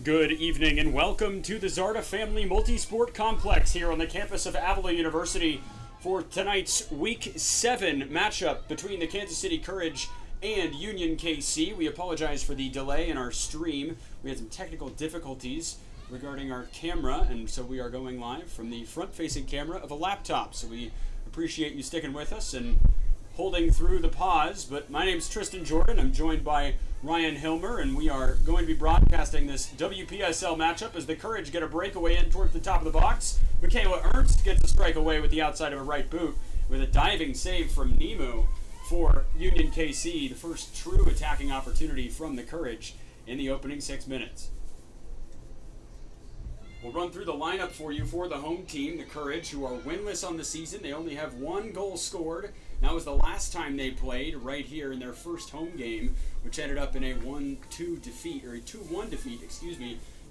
Good evening and welcome to the Zarda Family Multisport Complex here on the campus of Avila University for tonight's Week 7 matchup between the Kansas City Courage and Union KC. We apologize for the delay in our stream. We had some technical difficulties regarding our camera, and so we are going live from the front-facing camera of a laptop. So we appreciate you sticking with us and holding through the pause. But my name's Tristan Jordan. I'm joined by Ryan Hilmer, and we are going to be broadcasting this WPSL matchup as the Courage get a breakaway in towards the top of the box. Michaela Ernst gets a strike away with the outside of a right boot with a diving save from Nemu for Union KC, the first true attacking opportunity from the Courage in the opening 6 minutes. We'll run through the lineup for you for the home team, the Courage, who are winless on the season. They only have one goal scored. That was the last time they played, right here in their first home game, which ended up in a 1-2 defeat, or a 2-1 defeat,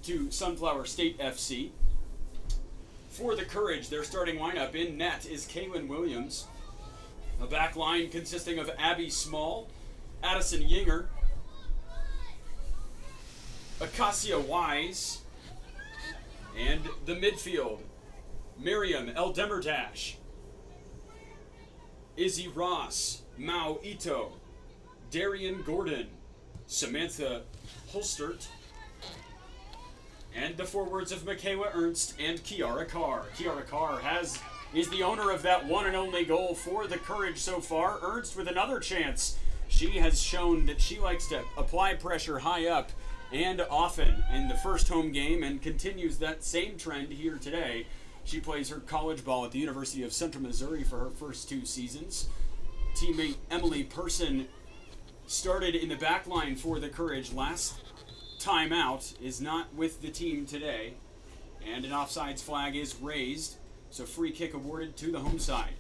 to Sunflower State FC. For the Courage, their starting lineup in net is Kaylin Williams. A back line consisting of Abby Small, Addison Yinger, Acacia Wise, and the midfield, Miriam Eldemerdash, Izzy Ross, Mao Ito, Darian Gordon, Samantha Holstert, and the forwards of Michaela Ernst and Kiara Carr. Kiara Carr is the owner of that one and only goal for the Courage so far. Ernst with another chance. She has shown that she likes to apply pressure high up and often in the first home game, and continues that same trend here today. She plays her college ball at the University of Central Missouri for her first 2 seasons. Teammate Emily Person started in the back line for the Courage last time out, is not with the team today, and an offsides flag is raised, so free kick awarded to the home side.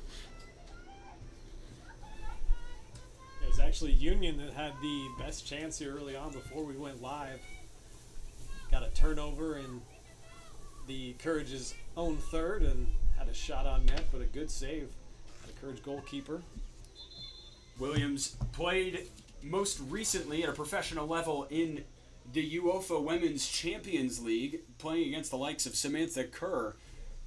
It was actually Union that had the best chance here early on before we went live. Got a turnover in the Courage's own third and had a shot on net, but a good save by the Courage goalkeeper. Williams played most recently at a professional level in the UEFA Women's Champions League, playing against the likes of Samantha Kerr,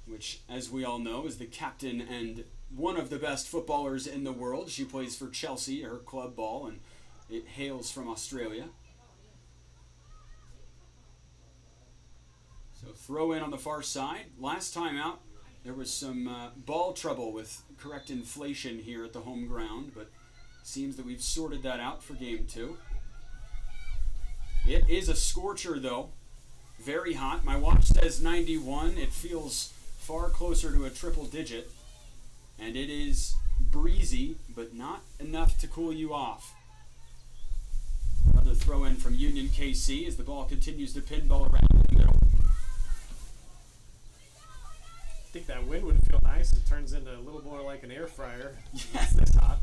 which, as we all know, is the captain and one of the best footballers in the world. She plays for Chelsea, her club ball, and it hails from Australia. So throw in on the far side. Last time out, there was some ball trouble with correct inflation here at the home ground, but seems that we've sorted that out for game 2. It is a scorcher, though. Very hot. My watch says 91. It feels far closer to a triple digit. And it is breezy, but not enough to cool you off. Another throw in from Union KC as the ball continues to pinball around in the middle. I think that wind would feel nice. It turns into a little more like an air fryer. Yes. It's this hot.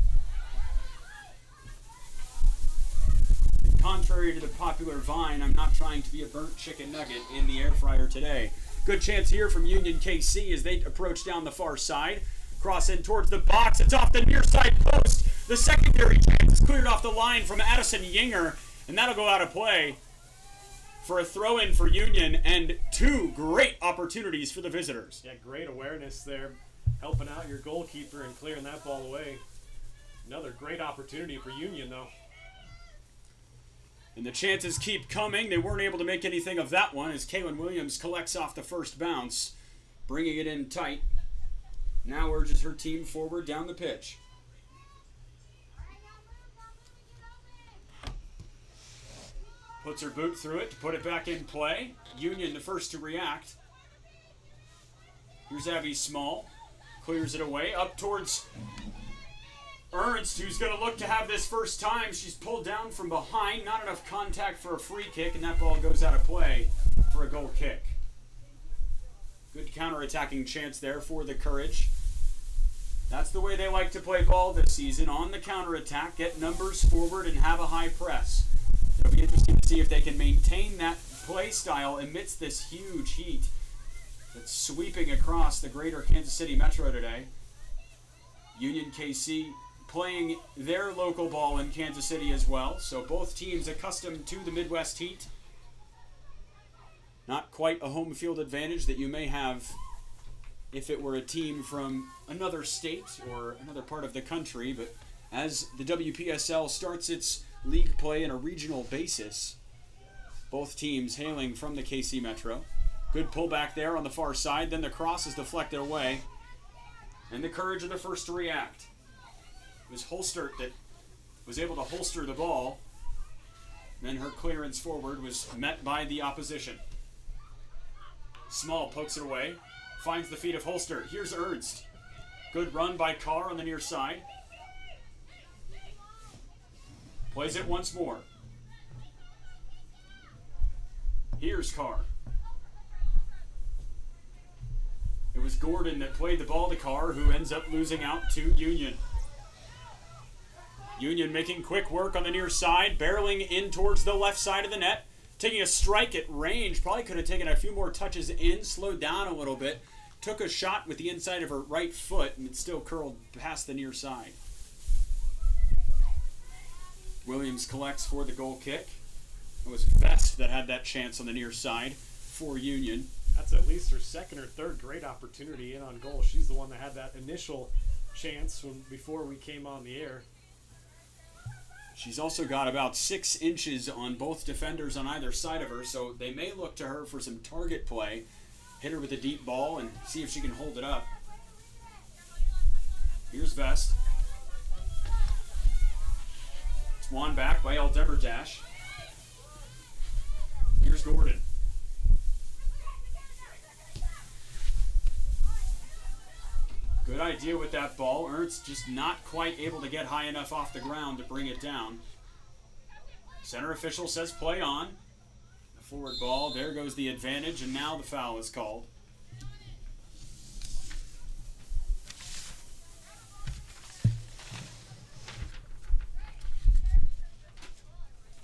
Contrary to the popular vine, I'm not trying to be a burnt chicken nugget in the air fryer today. Good chance here from Union KC as they approach down the far side. Cross in towards the box. It's off the near side post. The secondary chance is cleared off the line from Addison Yinger, and that'll go out of play for a throw-in for Union, and 2 great opportunities for the visitors. Yeah, great awareness there, helping out your goalkeeper and clearing that ball away. Another great opportunity for Union, though. And the chances keep coming. They weren't able to make anything of that one as Kaylin Williams collects off the first bounce, bringing it in tight. Now urges her team forward down the pitch. Puts her boot through it to put it back in play. Union the first to react. Here's Abby Small. Clears it away up towards Ernst, who's going to look to have this first time. She's pulled down from behind. Not enough contact for a free kick, and that ball goes out of play for a goal kick. Good counter-attacking chance there for the Courage. That's the way they like to play ball this season, on the counter-attack, get numbers forward, and have a high press. It'll be interesting to see if they can maintain that play style amidst this huge heat that's sweeping across the greater Kansas City Metro today. Union KC playing their local ball in Kansas City as well, so both teams accustomed to the Midwest heat. Not quite a home field advantage that you may have if it were a team from another state or another part of the country, but as the WPSL starts its league play on a regional basis, both teams hailing from the KC Metro. Good pullback there on the far side, then the cross is deflected away, and the Courage are the first to react. It was Holstert that was able to holster the ball, then her clearance forward was met by the opposition. Small pokes it away, finds the feet of Holster. Here's Ernst. Good run by Carr on the near side. Plays it once more. Here's Carr. It was Gordon that played the ball to Carr, who ends up losing out to Union. Union making quick work on the near side, barreling in towards the left side of the net. Taking a strike at range, probably could have taken a few more touches in, slowed down a little bit. Took a shot with the inside of her right foot, and it still curled past the near side. Williams collects for the goal kick. It was Vest that had that chance on the near side for Union. That's at least her second or third great opportunity in on goal. She's the one that had that initial chance before we came on the air. She's also got about 6 inches on both defenders on either side of her, so they may look to her for some target play. Hit her with a deep ball and see if she can hold it up. Here's Vest. It's won back by El Demerdash. Here's Gordon. Good idea with that ball. Ernst just not quite able to get high enough off the ground to bring it down. Center official says play on. The forward ball, there goes the advantage, and now the foul is called.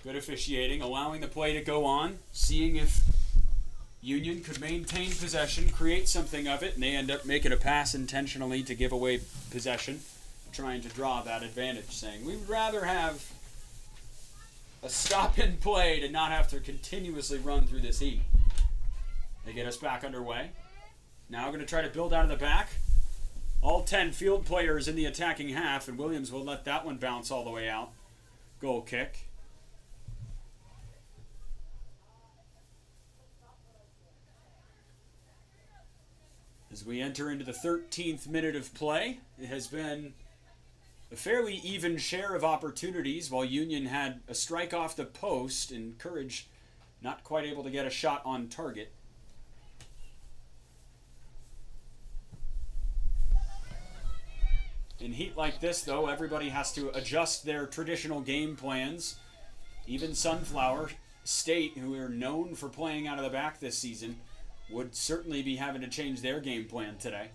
Good officiating, allowing the play to go on, seeing if Union could maintain possession, create something of it, and they end up making a pass intentionally to give away possession, trying to draw that advantage, saying we'd rather have a stop in play to not have to continuously run through this heat. They get us back underway. Now going to try to build out of the back. All 10 field players in the attacking half, and Williams will let that one bounce all the way out. Goal kick. As we enter into the 13th minute of play, it has been a fairly even share of opportunities, while Union had a strike off the post and Courage not quite able to get a shot on target. In heat like this, though, everybody has to adjust their traditional game plans. Even Sunflower State, who are known for playing out of the back this season, would certainly be having to change their game plan today.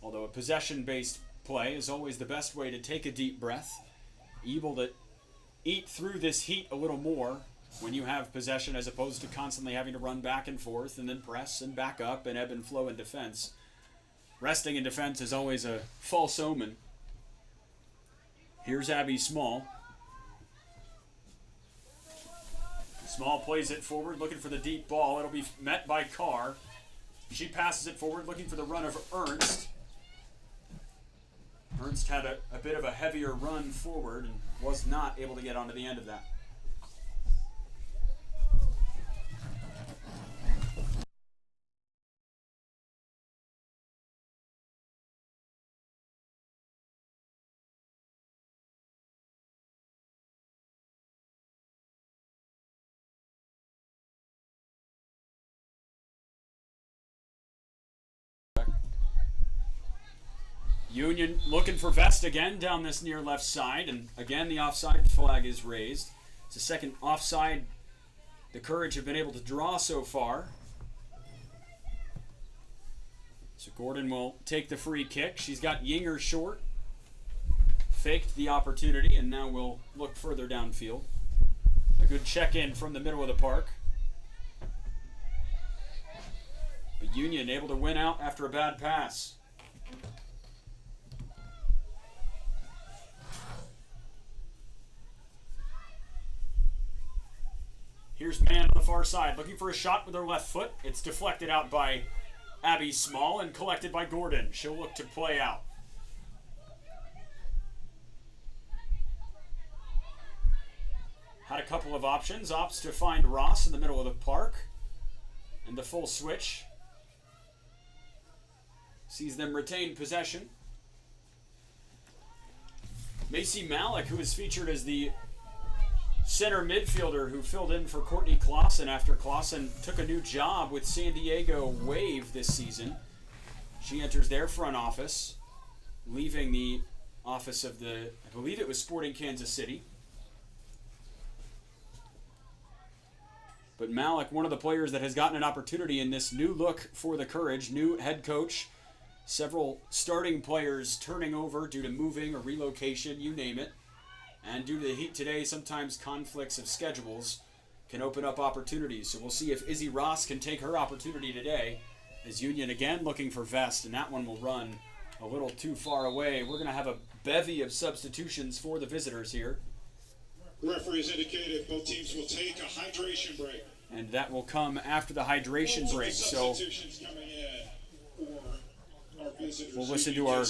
Although a possession-based play is always the best way to take a deep breath, able to eat through this heat a little more when you have possession as opposed to constantly having to run back and forth and then press and back up and ebb and flow in defense. Resting in defense is always a false omen. Here's Abby Small. Small plays it forward, looking for the deep ball. It'll be met by Carr. She passes it forward, looking for the run of Ernst. Ernst had a bit of a heavier run forward and was not able to get onto the end of that. Union looking for Vest again down this near left side, and again the offside flag is raised. It's the second offside the Courage have been able to draw so far. So Gordon will take the free kick. She's got Yinger short. Faked the opportunity, and now we'll look further downfield. A good check-in from the middle of the park. But Union able to win out after a bad pass. Here's Man on the far side, looking for a shot with her left foot. It's deflected out by Abby Small and collected by Gordon. She'll look to play out. Had a couple of options. Opts to find Ross in the middle of the park. And the full switch. Sees them retain possession. Macy Malik, who is featured as the center midfielder who filled in for Courtney Clausen after Clausen took a new job with San Diego Wave this season. She enters their front office, leaving the office of the, I believe it was Sporting Kansas City. But Malik, one of the players that has gotten an opportunity in this new look for the Courage, new head coach, several starting players turning over due to moving or relocation, you name it. And due to the heat today, sometimes conflicts of schedules can open up opportunities. So we'll see if Izzy Ross can take her opportunity today. As Union again looking for Vest, and that one will run a little too far away. We're going to have a bevy of substitutions for the visitors here. Referees indicated both teams will take a hydration break. And that will come after the hydration break. So we'll listen to our...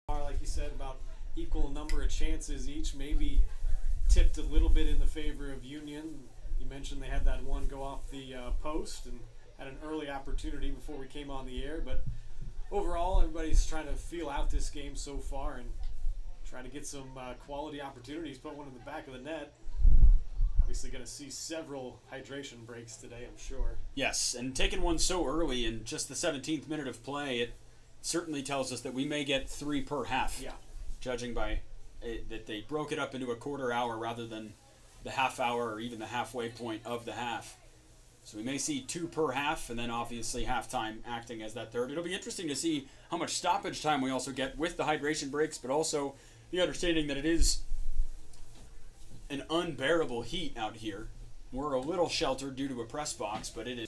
Like you said, about equal number of chances each, maybe tipped a little bit in the favor of Union. You mentioned they had that one go off the post and had an early opportunity before we came on the air, but overall everybody's trying to feel out this game so far and try to get some quality opportunities, put one in the back of the net. Obviously going to see several hydration breaks today, I'm sure. Yes, and taking one so early in just the 17th minute of play, it certainly tells us that we may get 3 per half. Yeah. Judging by that they broke it up into a quarter hour rather than the half hour or even the halfway point of the half. So we may see 2 per half, and then obviously halftime acting as that third. It'll be interesting to see how much stoppage time we also get with the hydration breaks, but also the understanding that it is an unbearable heat out here. We're a little sheltered due to a press box, but it is.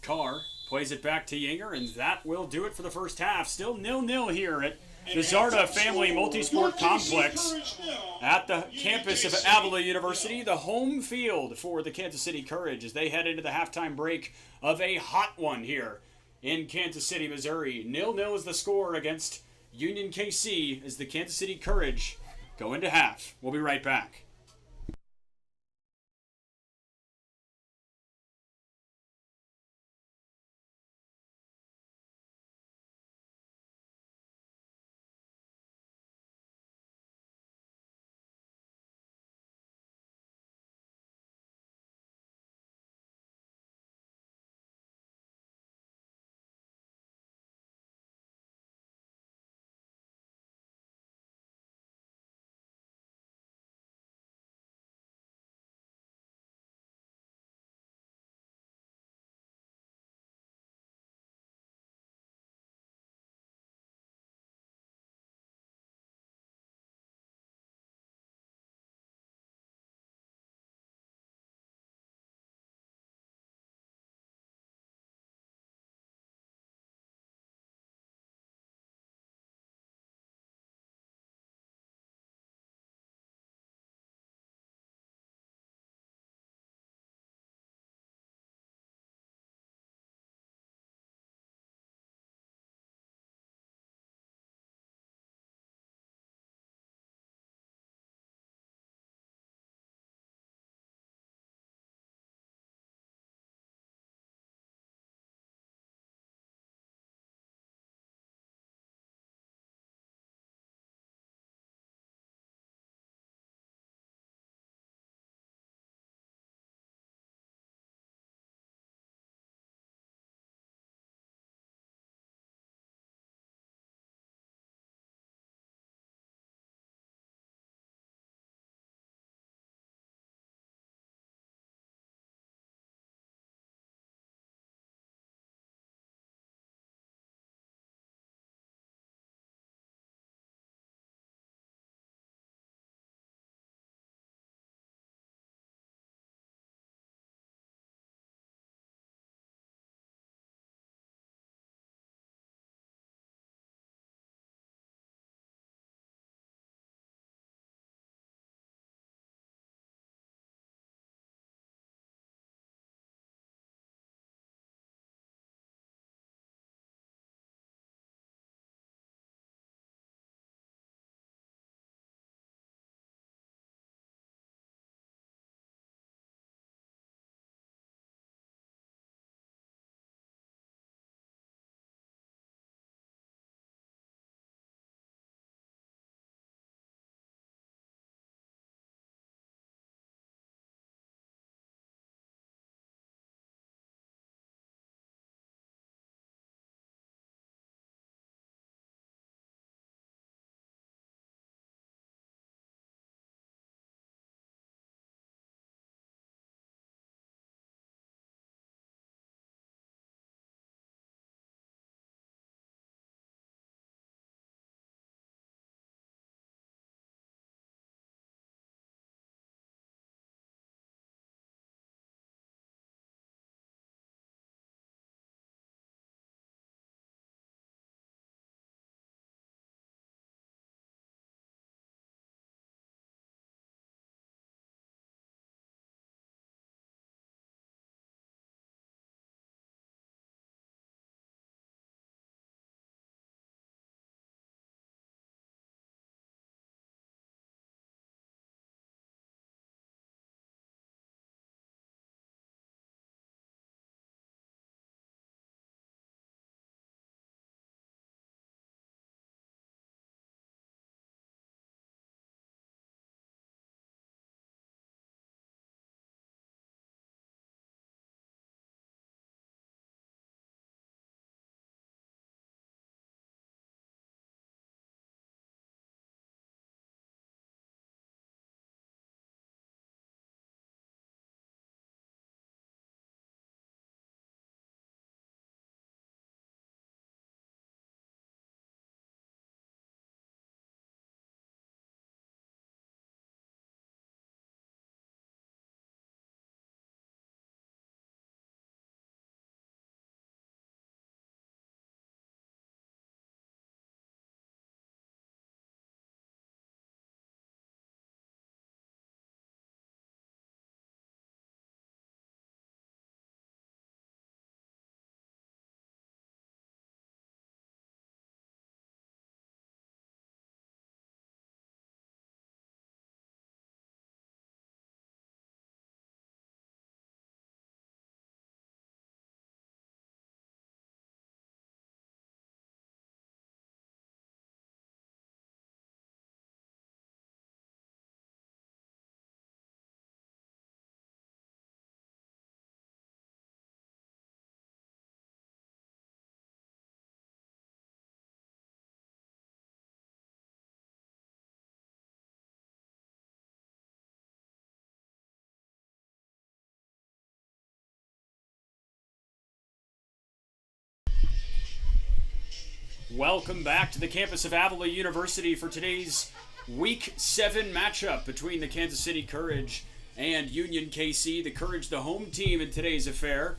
Carr plays it back to Yinger, and that will do it for the first half. Still 0-0 here at the Zarda Family Multisport Complex at the campus of Avila University, the home field for the Kansas City Courage as they head into the halftime break of a hot one here in Kansas City, Missouri. 0-0 is the score against Union KC as the Kansas City Courage go into half. We'll be right back. Welcome back to the campus of Avila University for today's Week 7 matchup between the Kansas City Courage and Union KC. The Courage, the home team in today's affair.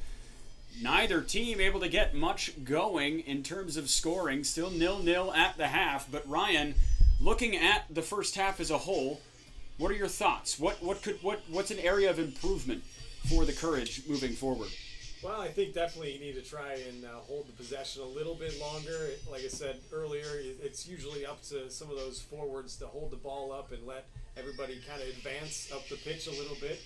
Neither team able to get much going in terms of scoring. Still 0-0 at the half. But Ryan, looking at the first half as a whole, what are your thoughts? What's an area of improvement for the Courage moving forward? Well, I think definitely you need to try and hold the possession a little bit longer. Like I said earlier, it's usually up to some of those forwards to hold the ball up and let everybody kind of advance up the pitch a little bit.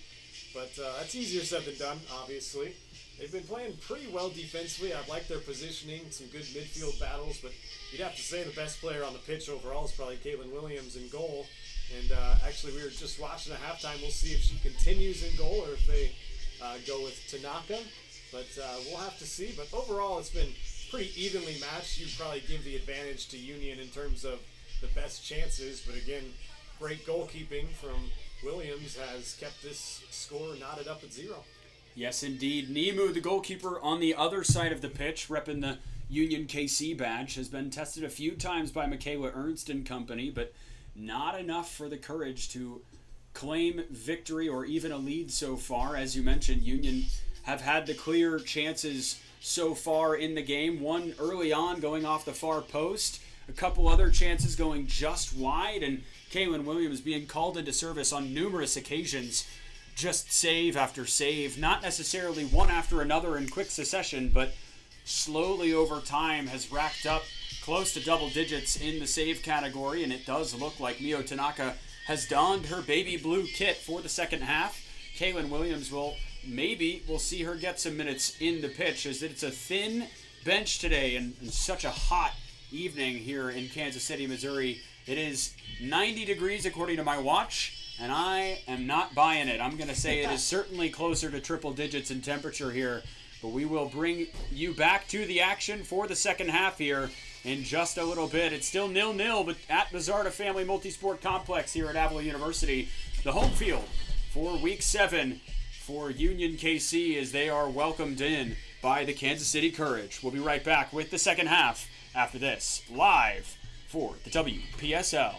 But that's easier said than done, obviously. They've been playing pretty well defensively. I've liked their positioning, some good midfield battles, but you'd have to say the best player on the pitch overall is probably Caitlin Williams in goal. And actually, we were just watching at halftime. We'll see if she continues in goal or if they go with Tanaka. But we'll have to see. But overall, it's been pretty evenly matched. You'd probably give the advantage to Union in terms of the best chances. But again, great goalkeeping from Williams has kept this score knotted up at 0. Yes, indeed. Nemu, the goalkeeper on the other side of the pitch, repping the Union KC badge, has been tested a few times by Michaela Ernst and company, but not enough for the Courage to claim victory or even a lead so far. As you mentioned, Union have had the clear chances so far in the game. One early on going off the far post, a couple other chances going just wide, and Kaylin Williams being called into service on numerous occasions. Just save after save, not necessarily one after another in quick succession, but slowly over time has racked up close to double digits in the save category, and it does look like Mio Tanaka has donned her baby blue kit for the second half. Kaylin Williams we'll see her get some minutes in the pitch, as it's a thin bench today and such a hot evening here in Kansas City, Missouri. It is 90 degrees according to my watch, and I am not buying it. I'm going to say it is certainly closer to triple digits in temperature here, but we will bring you back to the action for the second half here in just a little bit. It's still 0-0, but at the Zarda Family Multisport Complex here at Avila University, the home field for Week 7 for Union KC as they are welcomed in by the Kansas City Courage. We'll be right back with the second half after this, live for the WPSL.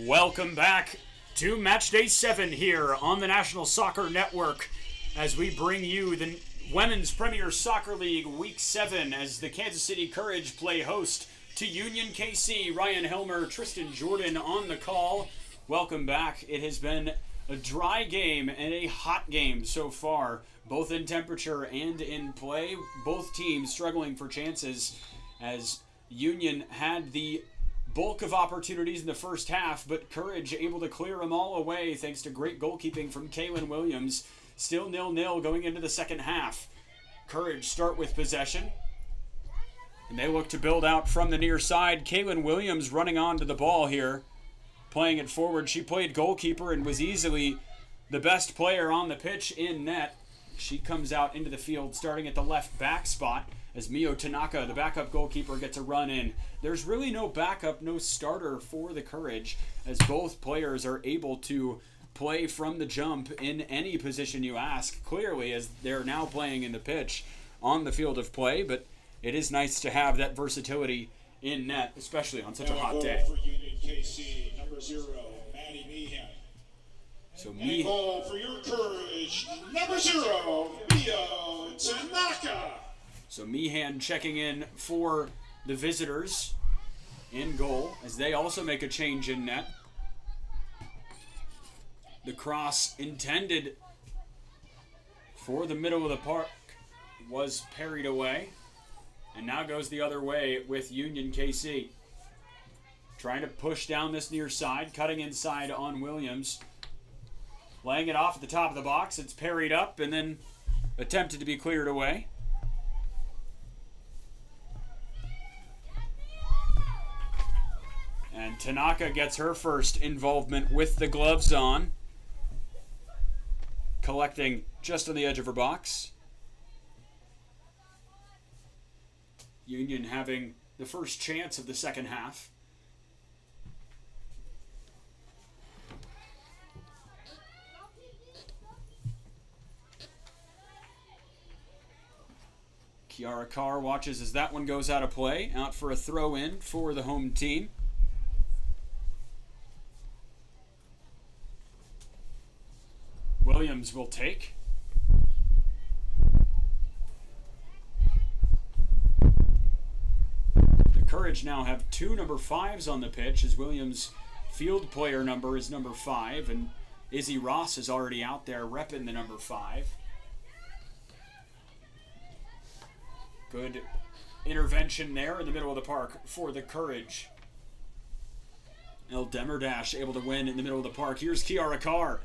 Welcome back to Match Day 7 here on the National Soccer Network as we bring you the Women's Premier Soccer League Week 7 as the Kansas City Courage play host to Union KC. Ryan Helmer, Tristan Jordan on the call. Welcome back. It has been a dry game and a hot game so far, both in temperature and in play. Both teams struggling for chances as Union had the bulk of opportunities in the first half, but Courage able to clear them all away thanks to great goalkeeping from Kaylin Williams. Still 0-0 going into the second half. Courage start with possession, and they look to build out from the near side. Kaylin Williams running onto the ball here, playing it forward. She played goalkeeper and was easily the best player on the pitch in net. She comes out into the field starting at the left back spot as Mio Tanaka, the backup goalkeeper, gets a run in. There's really no backup, no starter for the Courage, as both players are able to play from the jump in any position you ask, clearly, as they're now playing in the pitch on the field of play. But it is nice to have that versatility in net, especially on such a hot day. For Union KC, number 0, Maddie Meehan. So And goal for your Courage, number 0, Mio Tanaka. So Meehan checking in for the visitors in goal as they also make a change in net. The cross intended for the middle of the park was parried away and now goes the other way with Union KC. Trying to push down this near side, cutting inside on Williams. Laying it off at the top of the box. It's parried up and then attempted to be cleared away. And Tanaka gets her first involvement with the gloves on. Collecting just on the edge of her box. Union having the first chance of the second half. Kiara Carr watches as that one goes out of play, out for a throw-in for the home team. Williams will take. The Courage now have 2 number 5s on the pitch as Williams' field player number is number 5, and Izzy Ross is already out there repping the number 5. Good intervention there in the middle of the park for the Courage. El Demirdash able to win in the middle of the park. Here's Kiara Carr,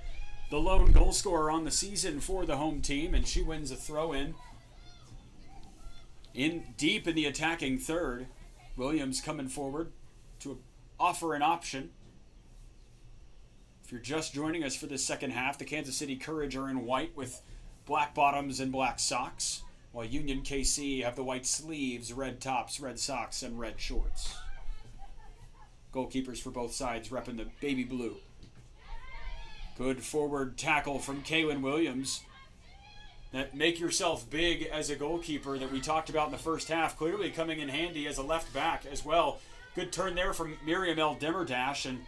the lone goal scorer on the season for the home team, and she wins a throw-in. Deep in the attacking third, Williams coming forward to offer an option. If you're just joining us for this second half, the Kansas City Courage are in white with black bottoms and black socks, while Union KC have the white sleeves, red tops, red socks, and red shorts. Goalkeepers for both sides repping the baby blue. Good forward tackle from Kaylin Williams. That make yourself big as a goalkeeper that we talked about in the first half, clearly coming in handy as a left back as well. Good turn there from Miriam El Demirdash and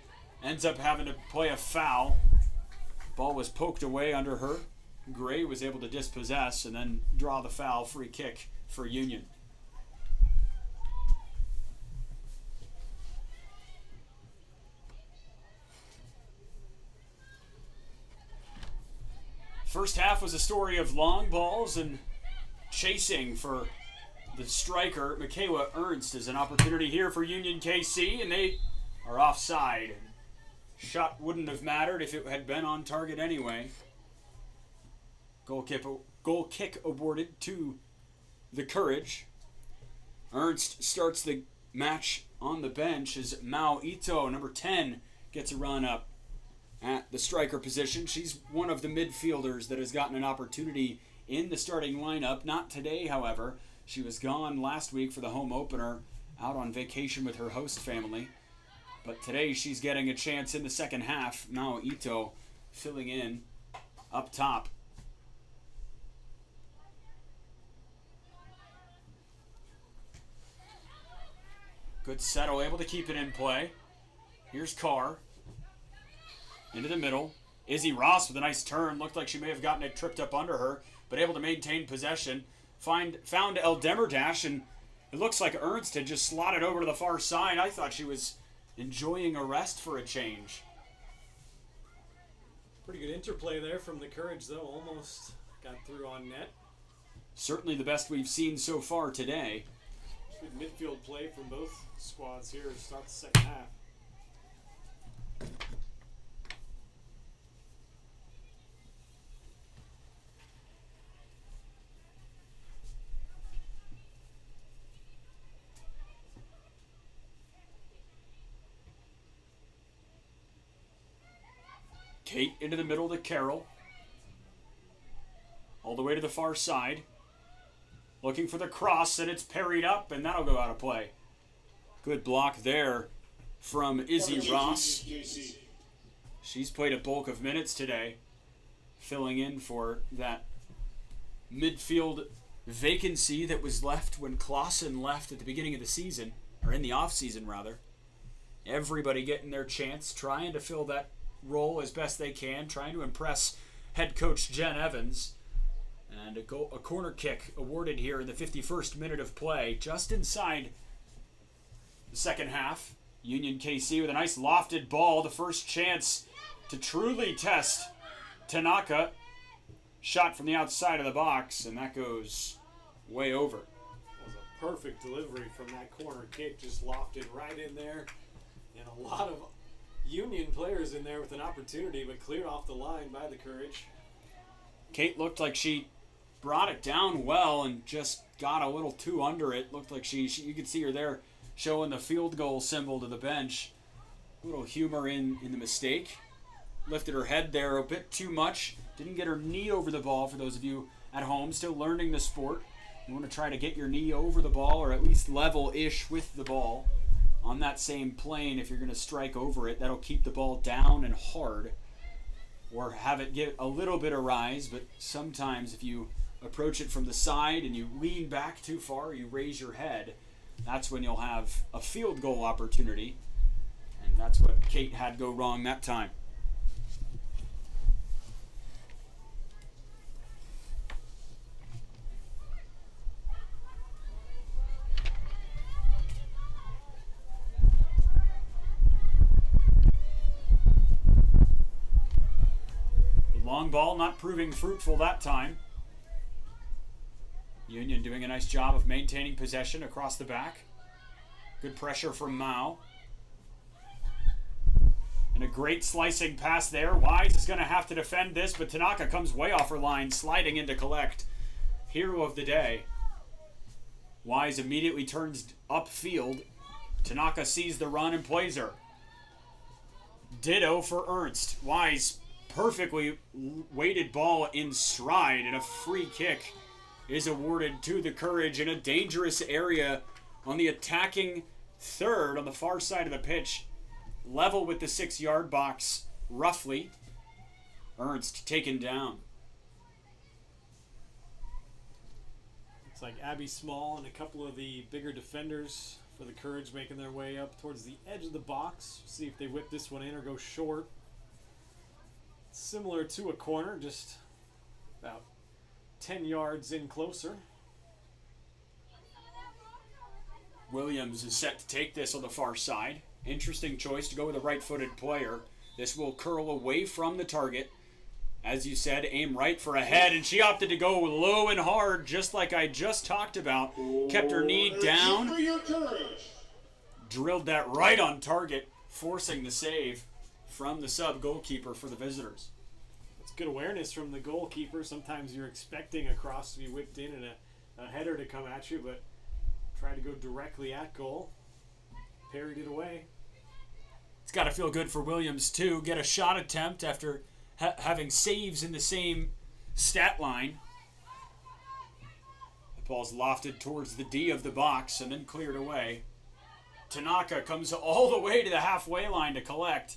ends up having to play a foul. Ball was poked away under her. Gray was able to dispossess and then draw the foul. Free kick for Union. First half was a story of long balls and chasing for the striker. Michaela Ernst is an opportunity here for Union KC, and they are offside. Shot wouldn't have mattered if it had been on target anyway. Goal kick awarded to the Courage. Ernst starts the match on the bench as Mao Ito, number 10, gets a run up at the striker position. She's one of the midfielders that has gotten an opportunity in the starting lineup. Not today, however. She was gone last week for the home opener, out on vacation with her host family. But today she's getting a chance in the second half. Mao Ito filling in up top. Good settle, able to keep it in play. Here's Carr. into the middle. Izzy Ross with a nice turn. Looked like she may have gotten it tripped up under her, but able to maintain possession. Found El Demerdash, and it looks like Ernst had just slotted over to the far side. I thought she was enjoying a rest for a change. Pretty good interplay there from the Courage, though. Almost got through on net. Certainly the best we've seen so far today. Good midfield play from both squads here to start the second half. Kate into the middle to Carroll. All the way to the far side. Looking for the cross, and it's parried up, and that'll go out of play. Good block there from Izzy Ross. She's played a bulk of minutes today, filling in for that midfield vacancy that was left when Clausen left at the beginning of the season, or in the off-season rather. Everybody getting their chance, trying to fill that role as best they can, trying to impress head coach Jen Evans. And a corner kick awarded here in the 51st minute of play, just inside the second half. Union KC with a nice lofted ball, the first chance to truly test Tanaka. Shot from the outside of the box, and that goes way over. It was a perfect delivery from that corner kick, just lofted right in there. And a lot of Union players in there with an opportunity, but cleared off the line by the Courage. Kate looked like she brought it down well and just got a little too under it. Looked like you could see her there showing the field goal symbol to the bench. A little humor in the mistake. Lifted her head there a bit too much. Didn't get her knee over the ball. For those of you at home still learning the sport, you want to try to get your knee over the ball, or at least level-ish with the ball on that same plane. If you're going to strike over it, that'll keep the ball down and hard, or have it get a little bit of rise. But sometimes if you approach it from the side and you lean back too far, you raise your head, that's when you'll have a field goal opportunity. And that's what Kate had go wrong that time. The long ball not proving fruitful that time. Union doing a nice job of maintaining possession across the back. Good pressure from Mao. And a great slicing pass there. Wise is going to have to defend this, but Tanaka comes way off her line, sliding in to collect. Hero of the day. Wise immediately turns upfield. Tanaka sees the run and plays her. Ditto for Ernst. Wise perfectly weighted ball in stride, and a free kick is awarded to the Courage in a dangerous area on the attacking third on the far side of the pitch, level with the 6-yard box, roughly. Ernst taken down. It's like Abby Small and a couple of the bigger defenders for the Courage making their way up towards the edge of the box. See if they whip this one in or go short. Similar to a corner, just about 10 yards in closer. Williams is set to take this on the far side. Interesting choice to go with a right-footed player. This will curl away from the target. As you said, aim right for a head, and she opted to go low and hard, just like I just talked about. Kept her knee down. Drilled that right on target, forcing the save from the sub-goalkeeper for the visitors. Good awareness from the goalkeeper. Sometimes you're expecting a cross to be whipped in and a header to come at you, but try to go directly at goal. Parried it away. It's got to feel good for Williams, too. Get a shot attempt after having saves in the same stat line. The ball's lofted towards the D of the box and then cleared away. Tanaka comes all the way to the halfway line to collect.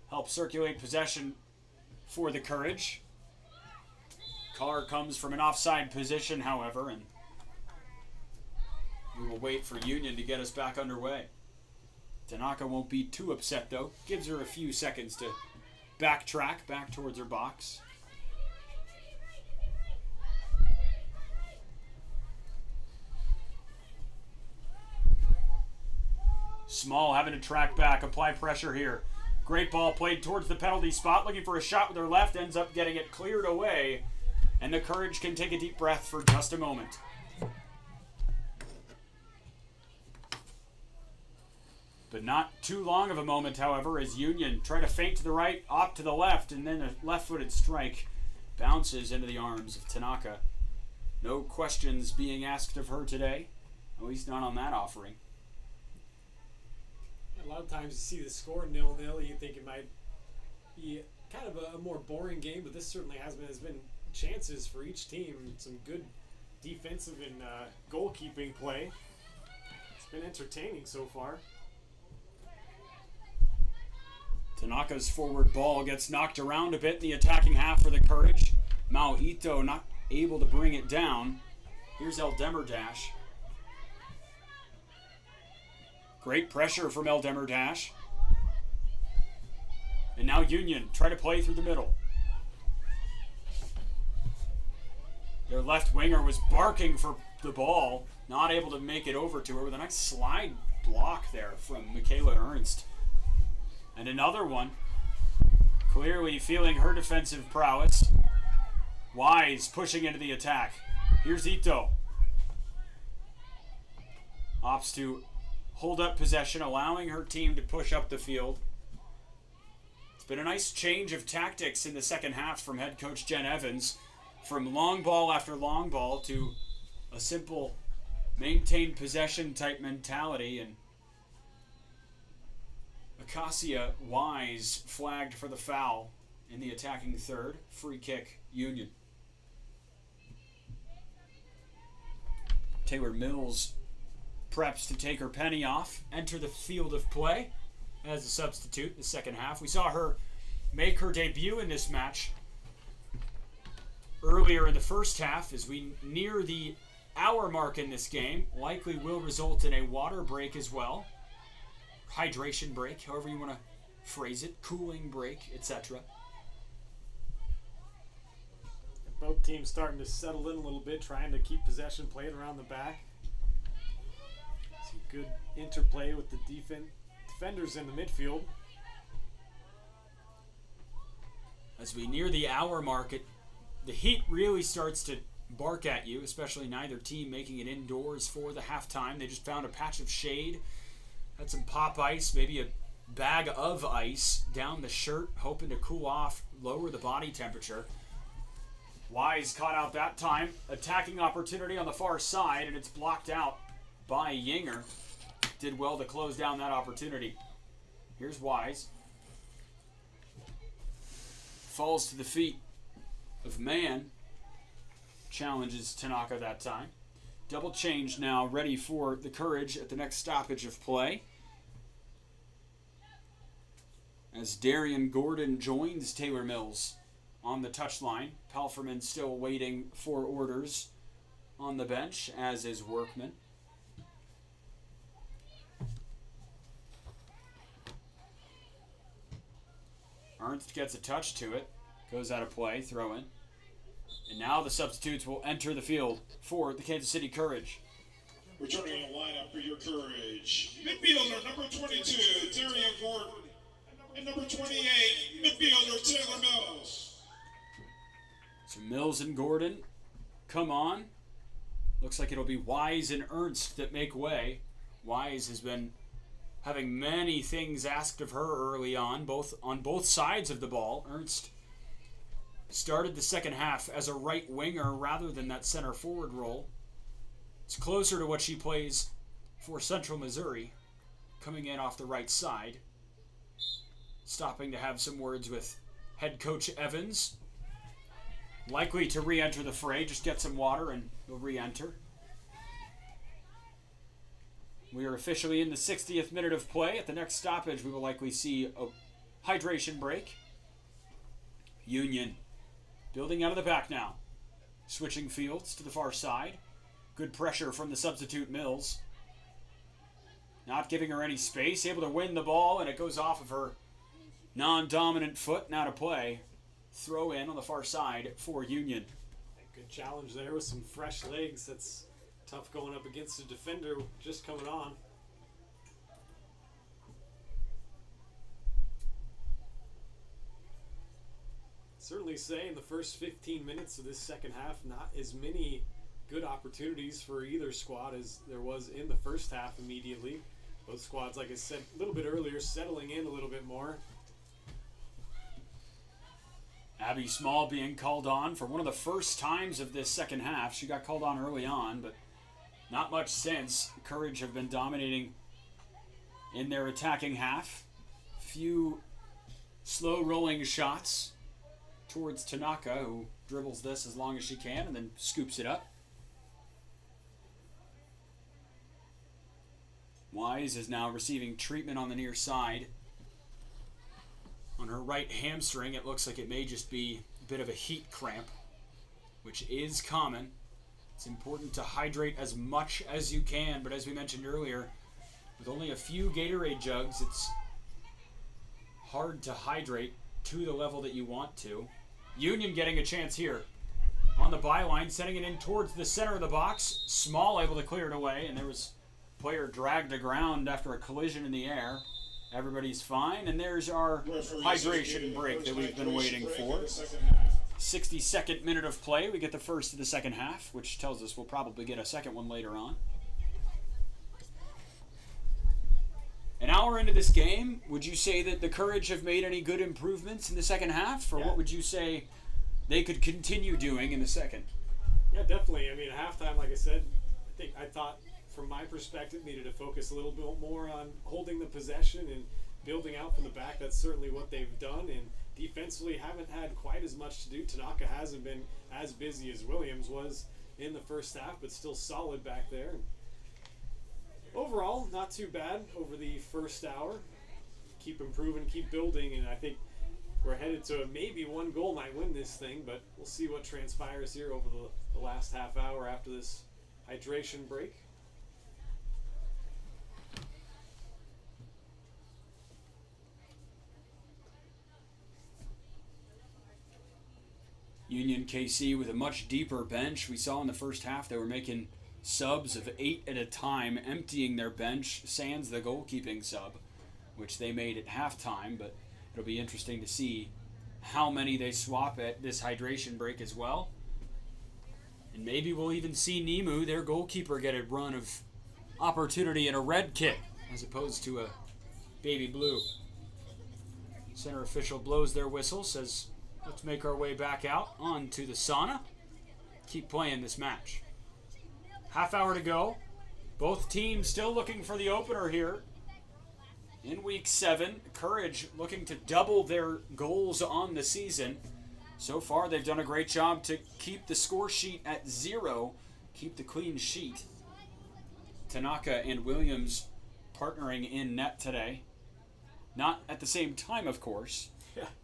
Help circulate possession for the Courage. Carr comes from an offside position, however, and we will wait for Union to get us back underway. Tanaka won't be too upset, though. Gives her a few seconds to backtrack back towards her box. Small having to track back, apply pressure here. Great ball played towards the penalty spot, looking for a shot with her left, ends up getting it cleared away, and the Courage can take a deep breath for just a moment. But not too long of a moment, however, as Union try to feint to the right, opt to the left, and then a left-footed strike bounces into the arms of Tanaka. No questions being asked of her today, at least not on that offering. A lot of times you see the score 0-0, you think it might be kind of a more boring game, but this certainly has been. There's been chances for each team, some good defensive and goalkeeping play. It's been entertaining so far. Tanaka's forward ball gets knocked around a bit in the attacking half for the Courage. Mao Ito not able to bring it down. Here's El Demirdash. Great pressure from El Demirdash. And now Union try to play through the middle. Their left winger was barking for the ball, not able to make it over to her with a nice slide block there from Michaela Ernst. And another one, clearly feeling her defensive prowess. Wise pushing into the attack. Here's Ito. Opts to hold up possession, allowing her team to push up the field. It's been a nice change of tactics in the second half from head coach Jen Evans, from long ball after long ball to a simple maintain possession type mentality. And Acacia Wise flagged for the foul in the attacking third. Free kick, Union. Taylor Mills preps to take her penny off, enter the field of play as a substitute in the second half. We saw her make her debut in this match earlier in the first half. As we near the hour mark in this game, likely will result in a water break as well. Hydration break, however you want to phrase it, cooling break, etc. Both teams starting to settle in a little bit, trying to keep possession played around the back. Some good interplay with the defenders in the midfield. As we near the hour mark, the heat really starts to bark at you, especially neither team making it indoors for the halftime. They just found a patch of shade, had some pop ice, maybe a bag of ice down the shirt, hoping to cool off, lower the body temperature. Wise caught out that time. Attacking opportunity on the far side, and it's blocked out by Yinger. Did well to close down that opportunity. Here's Wise. Falls to the feet of Mann. Challenges Tanaka that time. Double change now, ready for the Courage at the next stoppage of play. As Darian Gordon joins Taylor Mills on the touchline. Palferman still waiting for orders on the bench, as is Workman. Ernst gets a touch to it. Goes out of play, throw in. And now the substitutes will enter the field for the Kansas City Courage. Returning in the lineup for your Courage, midfielder number 22, Darian Gordon, and number 28, midfielder Taylor Mills. So Mills and Gordon come on. Looks like it'll be Wise and Ernst that make way. Wise has been having many things asked of her early on both sides of the ball. Ernst started the second half as a right winger rather than that center forward role. It's closer to what she plays for Central Missouri, coming in off the right side. Stopping to have some words with head coach Evans. Likely to re-enter the fray, just get some water and he'll re-enter. We are officially in the 60th minute of play. At the next stoppage, we will likely see a hydration break. Union building out of the back now. Switching fields to the far side. Good pressure from the substitute Mills. Not giving her any space. Able to win the ball, and it goes off of her non-dominant foot now to play. Throw in on the far side for Union. Good challenge there with some fresh legs. That's tough going up against a defender just coming on. Certainly say in the first 15 minutes of this second half, not as many good opportunities for either squad as there was in the first half immediately. Both squads, like I said a little bit earlier, settling in a little bit more. Abby Small being called on for one of the first times of this second half. She got called on early on, but not much since. Courage have been dominating in their attacking half. Few slow rolling shots towards Tanaka, who dribbles this as long as she can and then scoops it up. Wise is now receiving treatment on the near side. On her right hamstring, it looks like it may just be a bit of a heat cramp, which is common. It's important to hydrate as much as you can, but as we mentioned earlier, with only a few Gatorade jugs, it's hard to hydrate to the level that you want to. Union getting a chance here on the byline, sending it in towards the center of the box. Small able to clear it away, and there was a player dragged to ground after a collision in the air. Everybody's fine, and there's our hydration break that we've been waiting for. 62nd minute of play. We get the first of the second half, which tells us we'll probably get a second one later on. An hour into this game, would you say that the Courage have made any good improvements in the second half, or what would you say they could continue doing in the second? Yeah, definitely. I mean, at halftime, like I said, I thought from my perspective needed to focus a little bit more on holding the possession and building out from the back. That's certainly what they've done, and defensively haven't had quite as much to do. Tanaka hasn't been as busy as Williams was in the first half, but still solid back there. Overall, not too bad over the first hour. Keep improving, keep building, and I think we're headed to a maybe one goal might win this thing, but we'll see what transpires here over the last half hour after this hydration break. Union KC with a much deeper bench. We saw in the first half they were making subs of 8 at a time, emptying their bench, sans the goalkeeping sub, which they made at halftime, but it'll be interesting to see how many they swap at this hydration break as well. And maybe we'll even see Nimu, their goalkeeper, get a run of opportunity in a red kit as opposed to a baby blue. Center official blows their whistle, says, let's make our way back out onto the sauna. Keep playing this match. Half hour to go. Both teams still looking for the opener here. In week 7, Courage looking to double their goals on the season. So far, they've done a great job to keep the score sheet at 0, keep the clean sheet. Tanaka and Williams partnering in net today. Not at the same time, of course,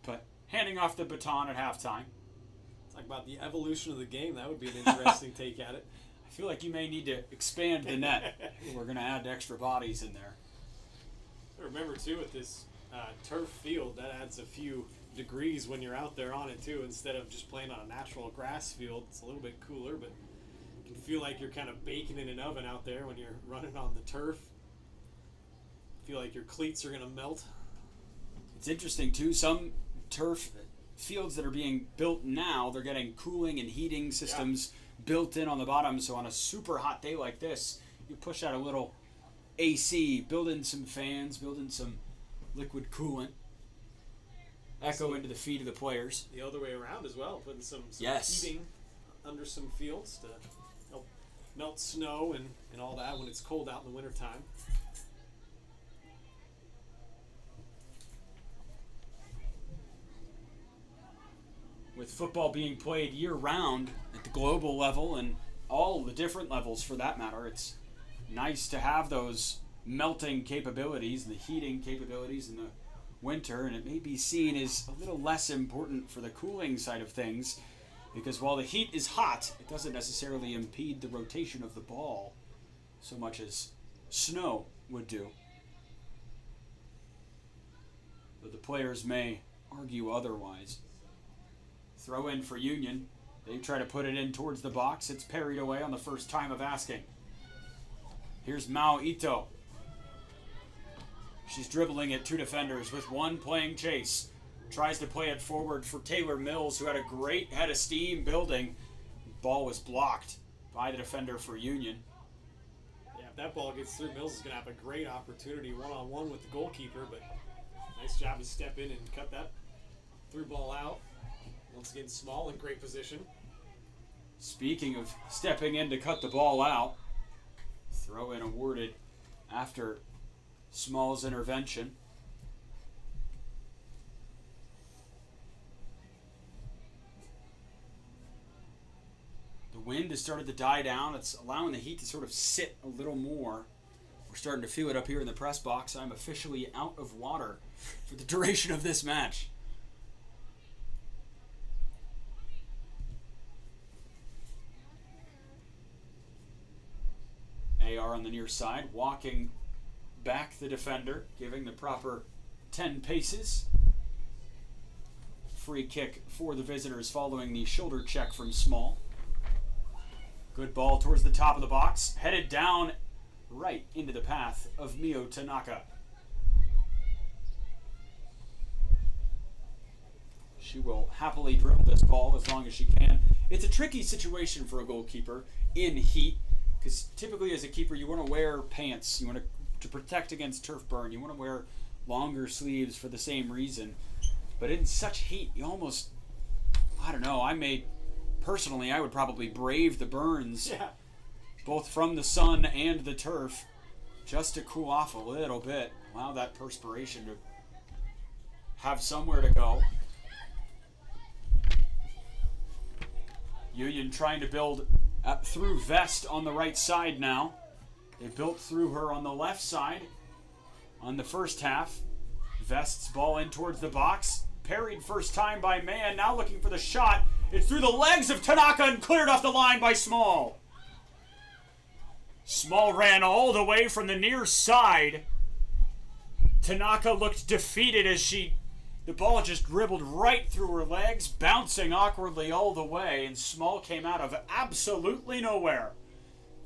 but handing off the baton at halftime. Talk about the evolution of the game. That would be an interesting take at it. I feel like you may need to expand the net. We're going to add extra bodies in there. Remember, too, with this turf field, that adds a few degrees when you're out there on it, too. Instead of just playing on a natural grass field, it's a little bit cooler, but you can feel like you're kind of baking in an oven out there when you're running on the turf. Feel like your cleats are going to melt. It's interesting, too. Some turf fields that are being built now, they're getting cooling and heating systems built in on the bottom. So on a super hot day like this, you push out a little AC, build in some fans, build in some liquid coolant, echo into the feet of the players. The other way around as well, putting some heating under some fields to help melt snow and all that when it's cold out in the wintertime. With football being played year-round at the global level and all the different levels for that matter, it's nice to have those melting capabilities, the heating capabilities in the winter, and it may be seen as a little less important for the cooling side of things, because while the heat is hot, it doesn't necessarily impede the rotation of the ball so much as snow would do. though the players may argue otherwise. Throw in for Union. They try to put it in towards the box. It's parried away on the first time of asking. Here's Mao Ito. She's dribbling at two defenders with one playing chase. Tries to play it forward for Taylor Mills, who had a great head of steam building. Ball was blocked by the defender for Union. Yeah, if that ball gets through, Mills is going to have a great opportunity one-on-one with the goalkeeper, but nice job to step in and cut that through ball out. Once again, Small in great position. Speaking of stepping in to cut the ball out, throw in awarded after Small's intervention. The wind has started to die down. It's allowing the heat to sort of sit a little more. We're starting to feel it up here in the press box. I'm officially out of water for the duration of this match. AR on the near side, walking back the defender, giving the proper 10 paces. Free kick for the visitors following the shoulder check from Small. Good ball towards the top of the box, headed down right into the path of Mio Tanaka. She will happily dribble this ball as long as she can. It's a tricky situation for a goalkeeper in heat, because typically as a keeper you want to wear pants. You want to protect against turf burn. You want to wear longer sleeves for the same reason. But in such heat, you almost, I don't know, personally, I would probably brave the burns, both from the sun and the turf, just to cool off a little bit. Allow that perspiration to have somewhere to go. Union trying to build through Vest on the right side now. They built through her on the left side on the first half. Vest's ball in towards the box. Parried first time by Mann. Now looking for the shot. It's through the legs of Tanaka and cleared off the line by Small. Small ran all the way from the near side. Tanaka looked defeated as the ball just dribbled right through her legs, bouncing awkwardly all the way, and Small came out of absolutely nowhere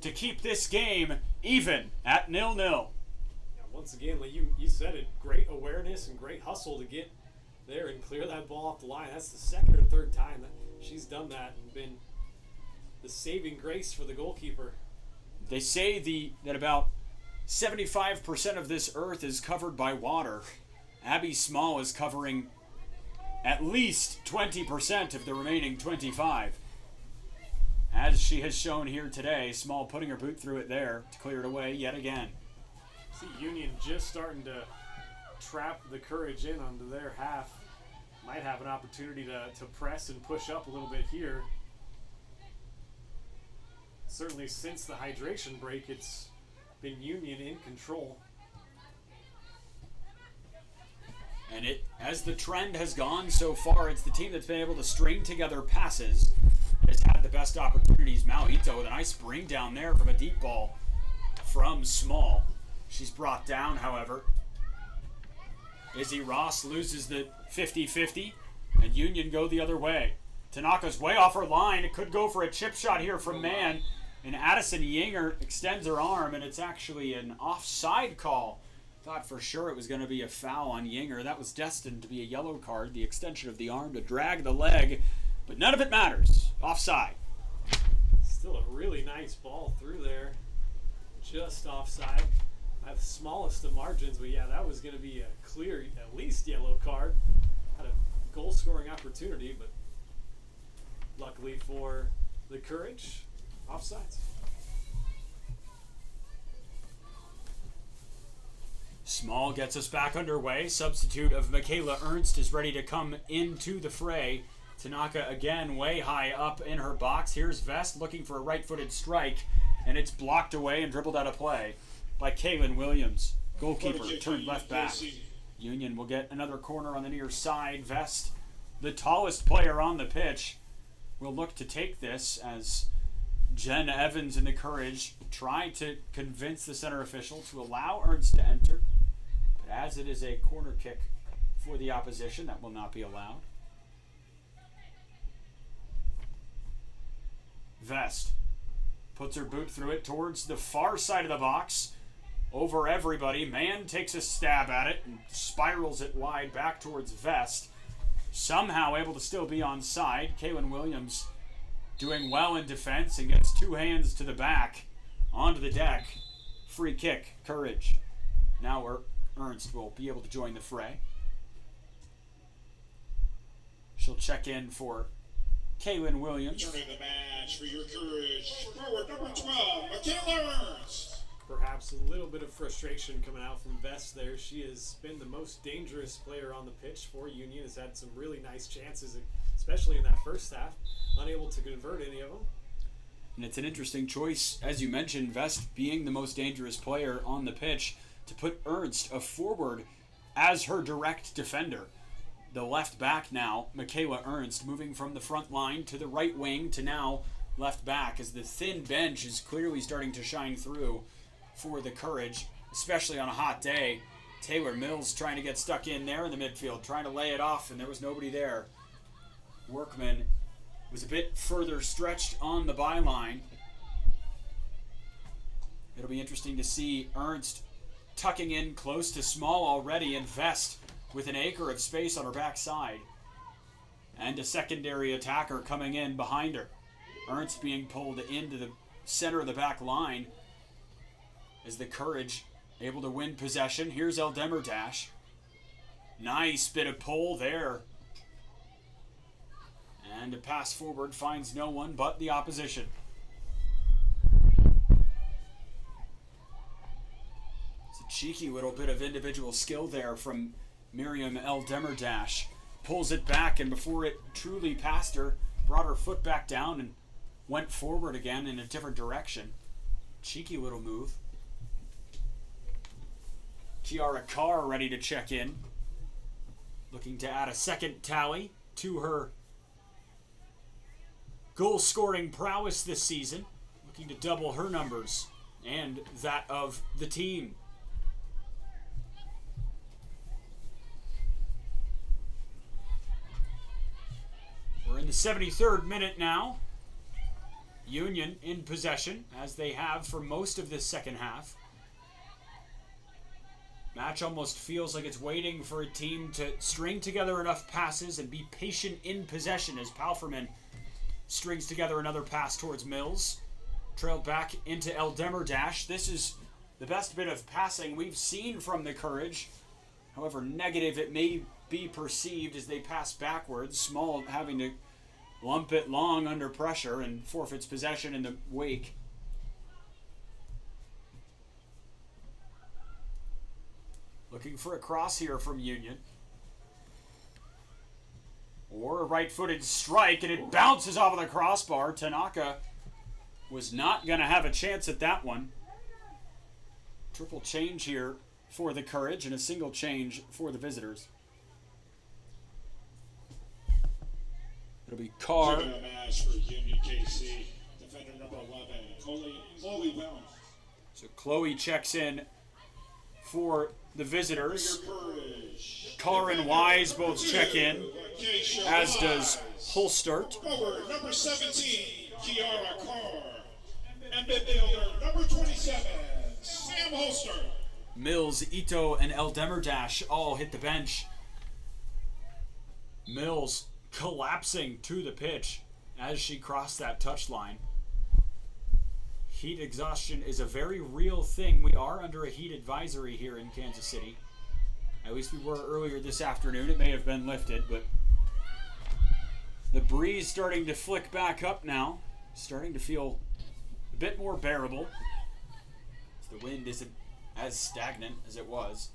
to keep this game even at 0-0. Yeah, once again, like you said it, great awareness and great hustle to get there and clear that ball off the line. That's the second or third time that she's done that and been the saving grace for the goalkeeper. They say that about 75% of this earth is covered by water. Abby Small is covering at least 20% of the remaining 25. As she has shown here today, Small putting her boot through it there to clear it away yet again. See Union just starting to trap the Courage in onto their half. Might have an opportunity to press and push up a little bit here. Certainly since the hydration break, it's been Union in control. And as the trend has gone so far, it's the team that's been able to string together passes that has had the best opportunities. Mao Ito with a nice bring down there from a deep ball from Small. She's brought down, however. Izzy Ross loses the 50-50, and Union go the other way. Tanaka's way off her line. It could go for a chip shot here from Mann. And Addison Yinger extends her arm, and it's actually an offside call. Thought for sure it was going to be a foul on Yinger. That was destined to be a yellow card, the extension of the arm to drag the leg. But none of it matters. Offside. Still a really nice ball through there. Just offside. At the smallest of margins, but yeah, that was going to be a clear, at least yellow card. Had a goal-scoring opportunity, but luckily for the Courage, offsides. Small gets us back underway. Substitute of Michaela Ernst is ready to come into the fray. Tanaka again way high up in her box. Here's Vest looking for a right-footed strike, and it's blocked away and dribbled out of play by Kaylin Williams. Goalkeeper turned left back. Union will get another corner on the near side. Vest, the tallest player on the pitch, will look to take this as Jen Evans and the Courage try to convince the center official to allow Ernst to enter. But as it is a corner kick for the opposition. That will not be allowed. Vest puts her boot through it towards the far side of the box. Over everybody. Mann takes a stab at it and spirals it wide back towards Vest. Somehow able to still be onside. Kaylin Williams doing well in defense and gets two hands to the back onto the deck. Free kick, Courage. Now Ernst will be able to join the fray. She'll check in for Kaylin Williams. Turning the match for your Courage. Forward number 12, Michaela Ernst. Perhaps a little bit of frustration coming out from Vest there. She has been the most dangerous player on the pitch for Union. Has had some really nice chances, especially in that first half. Unable to convert any of them. And it's an interesting choice, as you mentioned, Vest being the most dangerous player on the pitch, to put Ernst a forward as her direct defender. The left back now, Michaela Ernst, moving from the front line to the right wing to now left back, as the thin bench is clearly starting to shine through for the Courage, especially on a hot day. Taylor Mills trying to get stuck in there in the midfield, trying to lay it off, and there was nobody there. Workman was a bit further stretched on the byline. It'll be interesting to see Ernst tucking in close to Small already, and Vest with an acre of space on her backside. And a secondary attacker coming in behind her. Ernst being pulled into the center of the back line as the Courage able to win possession. Here's Eldemerdash. Nice bit of pull there. And a pass forward finds no one but the opposition. It's a cheeky little bit of individual skill there from Miriam Eldemerdash. Pulls it back, and before it truly passed her, brought her foot back down and went forward again in a different direction. Cheeky little move. Kiara Carr ready to check in. Looking to add a second tally to her goal-scoring prowess this season. Looking to double her numbers and that of the team. We're in the 73rd minute now. Union in possession, as they have for most of this second half. Match almost feels like it's waiting for a team to string together enough passes and be patient in possession as Palferman strings together another pass towards Mills. Trailed back into Eldemerdash. This is the best bit of passing we've seen from the Courage. However negative it may be perceived as they pass backwards. Small having to lump it long under pressure and forfeits possession in the wake. Looking for a cross here from Union. Or a right-footed strike, and it bounces off of the crossbar. Tanaka was not going to have a chance at that one. Triple change here for the Courage and a single change for the visitors. It'll be Carr. Checking a match for Union KC, defender number 11, Chloe Wells. So Chloe checks in for the visitors. Carr and Wise both check in, as does Holstert. Forward number 17, Kiara Carr. And midfielder number 27, Sam Holstert. Mills, Ito, and Eldemerdash all hit the bench. Mills collapsing to the pitch as she crossed that touchline. Heat exhaustion is a very real thing. We are under a heat advisory here in Kansas City. At least we were earlier this afternoon. It may have been lifted, but the breeze starting to flick back up now. Starting to feel a bit more bearable. The wind isn't as stagnant as it was.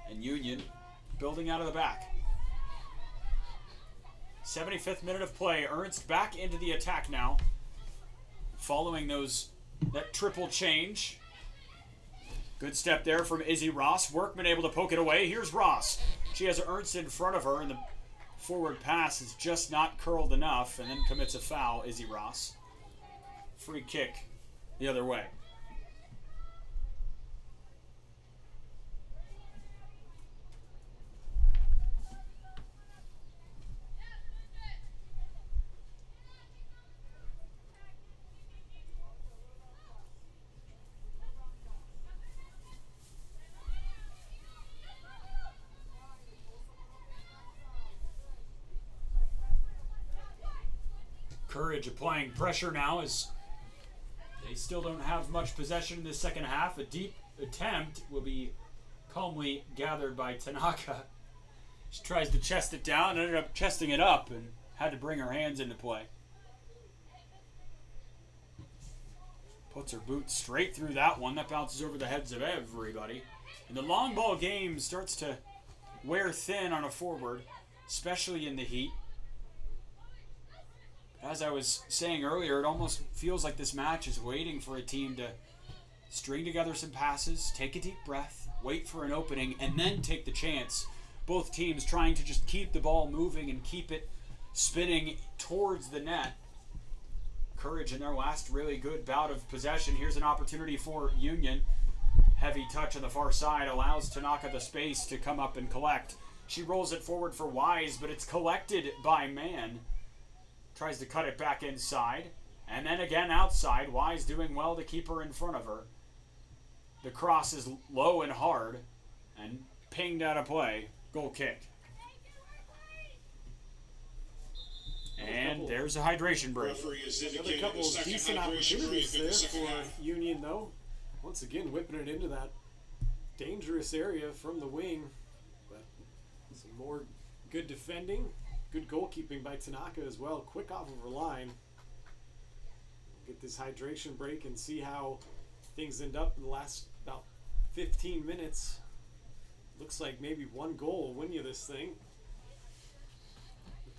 And Union building out of the back. 75th minute of play. Ernst back into the attack now. Following that triple change. Good step there from Izzy Ross. Workman able to poke it away. Here's Ross. She has Ernst in front of her, and the forward pass is just not curled enough, and then commits a foul, Izzy Ross. Free kick the other way. Courage applying pressure now as they still don't have much possession in the second half. A deep attempt will be calmly gathered by Tanaka. She tries to chest it down, ended up chesting it up, and had to bring her hands into play. Puts her boot straight through that one. That bounces over the heads of everybody. And the long ball game starts to wear thin on a forward, especially in the heat. As I was saying earlier, it almost feels like this match is waiting for a team to string together some passes, take a deep breath, wait for an opening, and then take the chance. Both teams trying to just keep the ball moving and keep it spinning towards the net. Courage in their last really good bout of possession. Here's an opportunity for Union. Heavy touch on the far side allows Tanaka the space to come up and collect. She rolls it forward for Wise, but it's collected by Mann. Tries to cut it back inside. And then again outside. Wise doing well to keep her in front of her. The cross is low and hard. And pinged out of play. Goal kick. And there's a hydration break. Another couple of decent opportunities there for Union, though. Once again, whipping it into that dangerous area from the wing. But some more good defending, good goalkeeping by Tanaka as well. Quick off of her line. Get this hydration break and see how things end up in the last about 15 minutes. Looks like maybe one goal will win you this thing.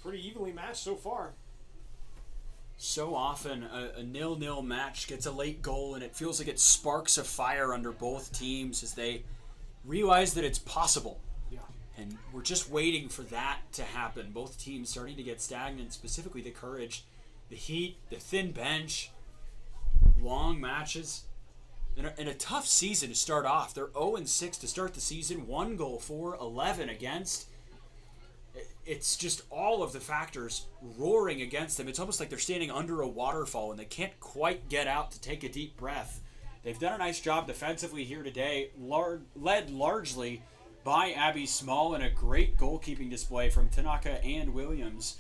Pretty evenly matched so far. So often a 0-0 match gets a late goal and it feels like it sparks a fire under both teams as they realize that it's possible. Yeah. And we're just waiting for that to happen. Both teams starting to get stagnant, specifically the Courage, the Heat, the thin bench, long matches. And a tough season to start off. They're 0-6 to start the season, 1 goal for, 11 against. It's just all of the factors roaring against them. It's almost like they're standing under a waterfall and they can't quite get out to take a deep breath. They've done a nice job defensively here today, led largely by Abby Small, and a great goalkeeping display from Tanaka and Williams.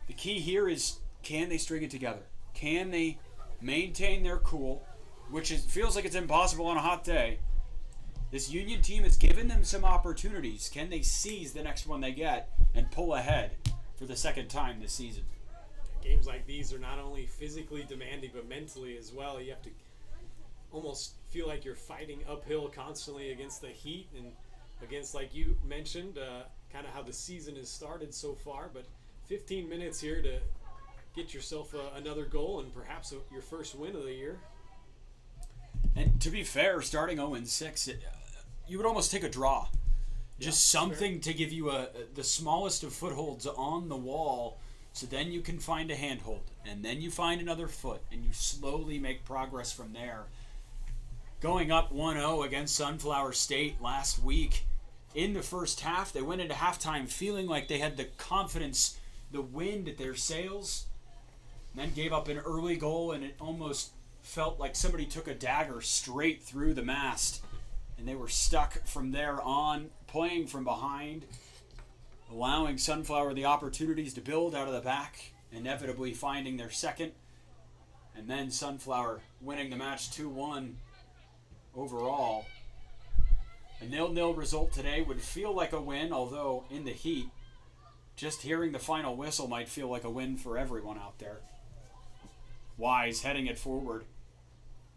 The key here is, can they string it together? Can they maintain their cool, which feels like it's impossible on a hot day? This Union team has given them some opportunities. Can they seize the next one they get and pull ahead for the second time this season? Games like these are not only physically demanding, but mentally as well. You have to almost feel like you're fighting uphill constantly against the heat and against, like you mentioned, kind of how the season has started so far. But 15 minutes here to get yourself another goal and perhaps your first win of the year. And to be fair, starting 0-6, you would almost take a draw. Just something to give you the smallest of footholds on the wall, so then you can find a handhold, and then you find another foot, and you slowly make progress from there. Going up 1-0 against Sunflower State last week, in the first half, they went into halftime feeling like they had the confidence, the wind at their sails, and then gave up an early goal, and it almost felt like somebody took a dagger straight through the mast, and they were stuck from there on, playing from behind, allowing Sunflower the opportunities to build out of the back, inevitably finding their second, and then Sunflower winning the match 2-1 overall. A 0-0 result today would feel like a win, although in the heat, just hearing the final whistle might feel like a win for everyone out there. Wise heading it forward,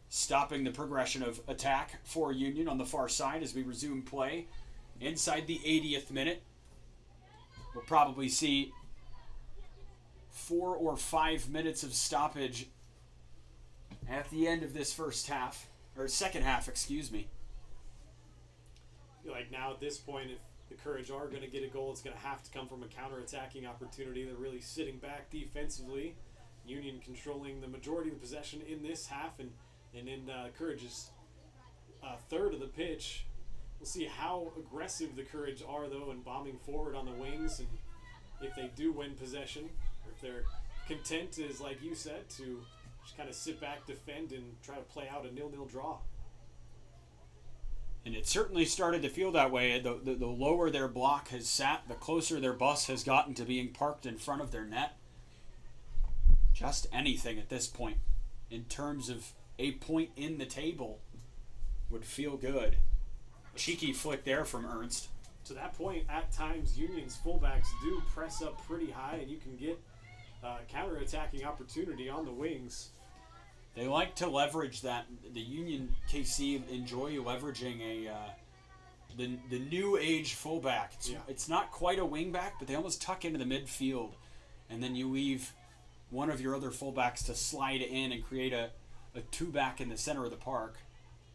stopping the progression of attack for Union on the far side as we resume play inside the 80th minute. We'll probably see 4 or 5 minutes of stoppage at the end of this second half, excuse me. I feel like now at this point, if the Courage are going to get a goal, it's going to have to come from a counter-attacking opportunity. They're really sitting back defensively. Union controlling the majority of the possession in this half, and in Courage's third of the pitch. We'll see how aggressive the Courage are, though, in bombing forward on the wings, and if they do win possession, or if they're content, as like you said, to just kind of sit back, defend, and try to play out a 0-0 draw. And it certainly started to feel that way. The lower their block has sat, the closer their bus has gotten to being parked in front of their net. just anything at this point in terms of a point in the table would feel good. Cheeky flick there from Ernst. To that point, at times, Union's fullbacks do press up pretty high, and you can get counter-attacking opportunity on the wings. They like to leverage that. The Union KC enjoy leveraging the new age fullback. It's not quite a wingback, but they almost tuck into the midfield, and then you leave one of your other fullbacks to slide in and create a two-back in the center of the park.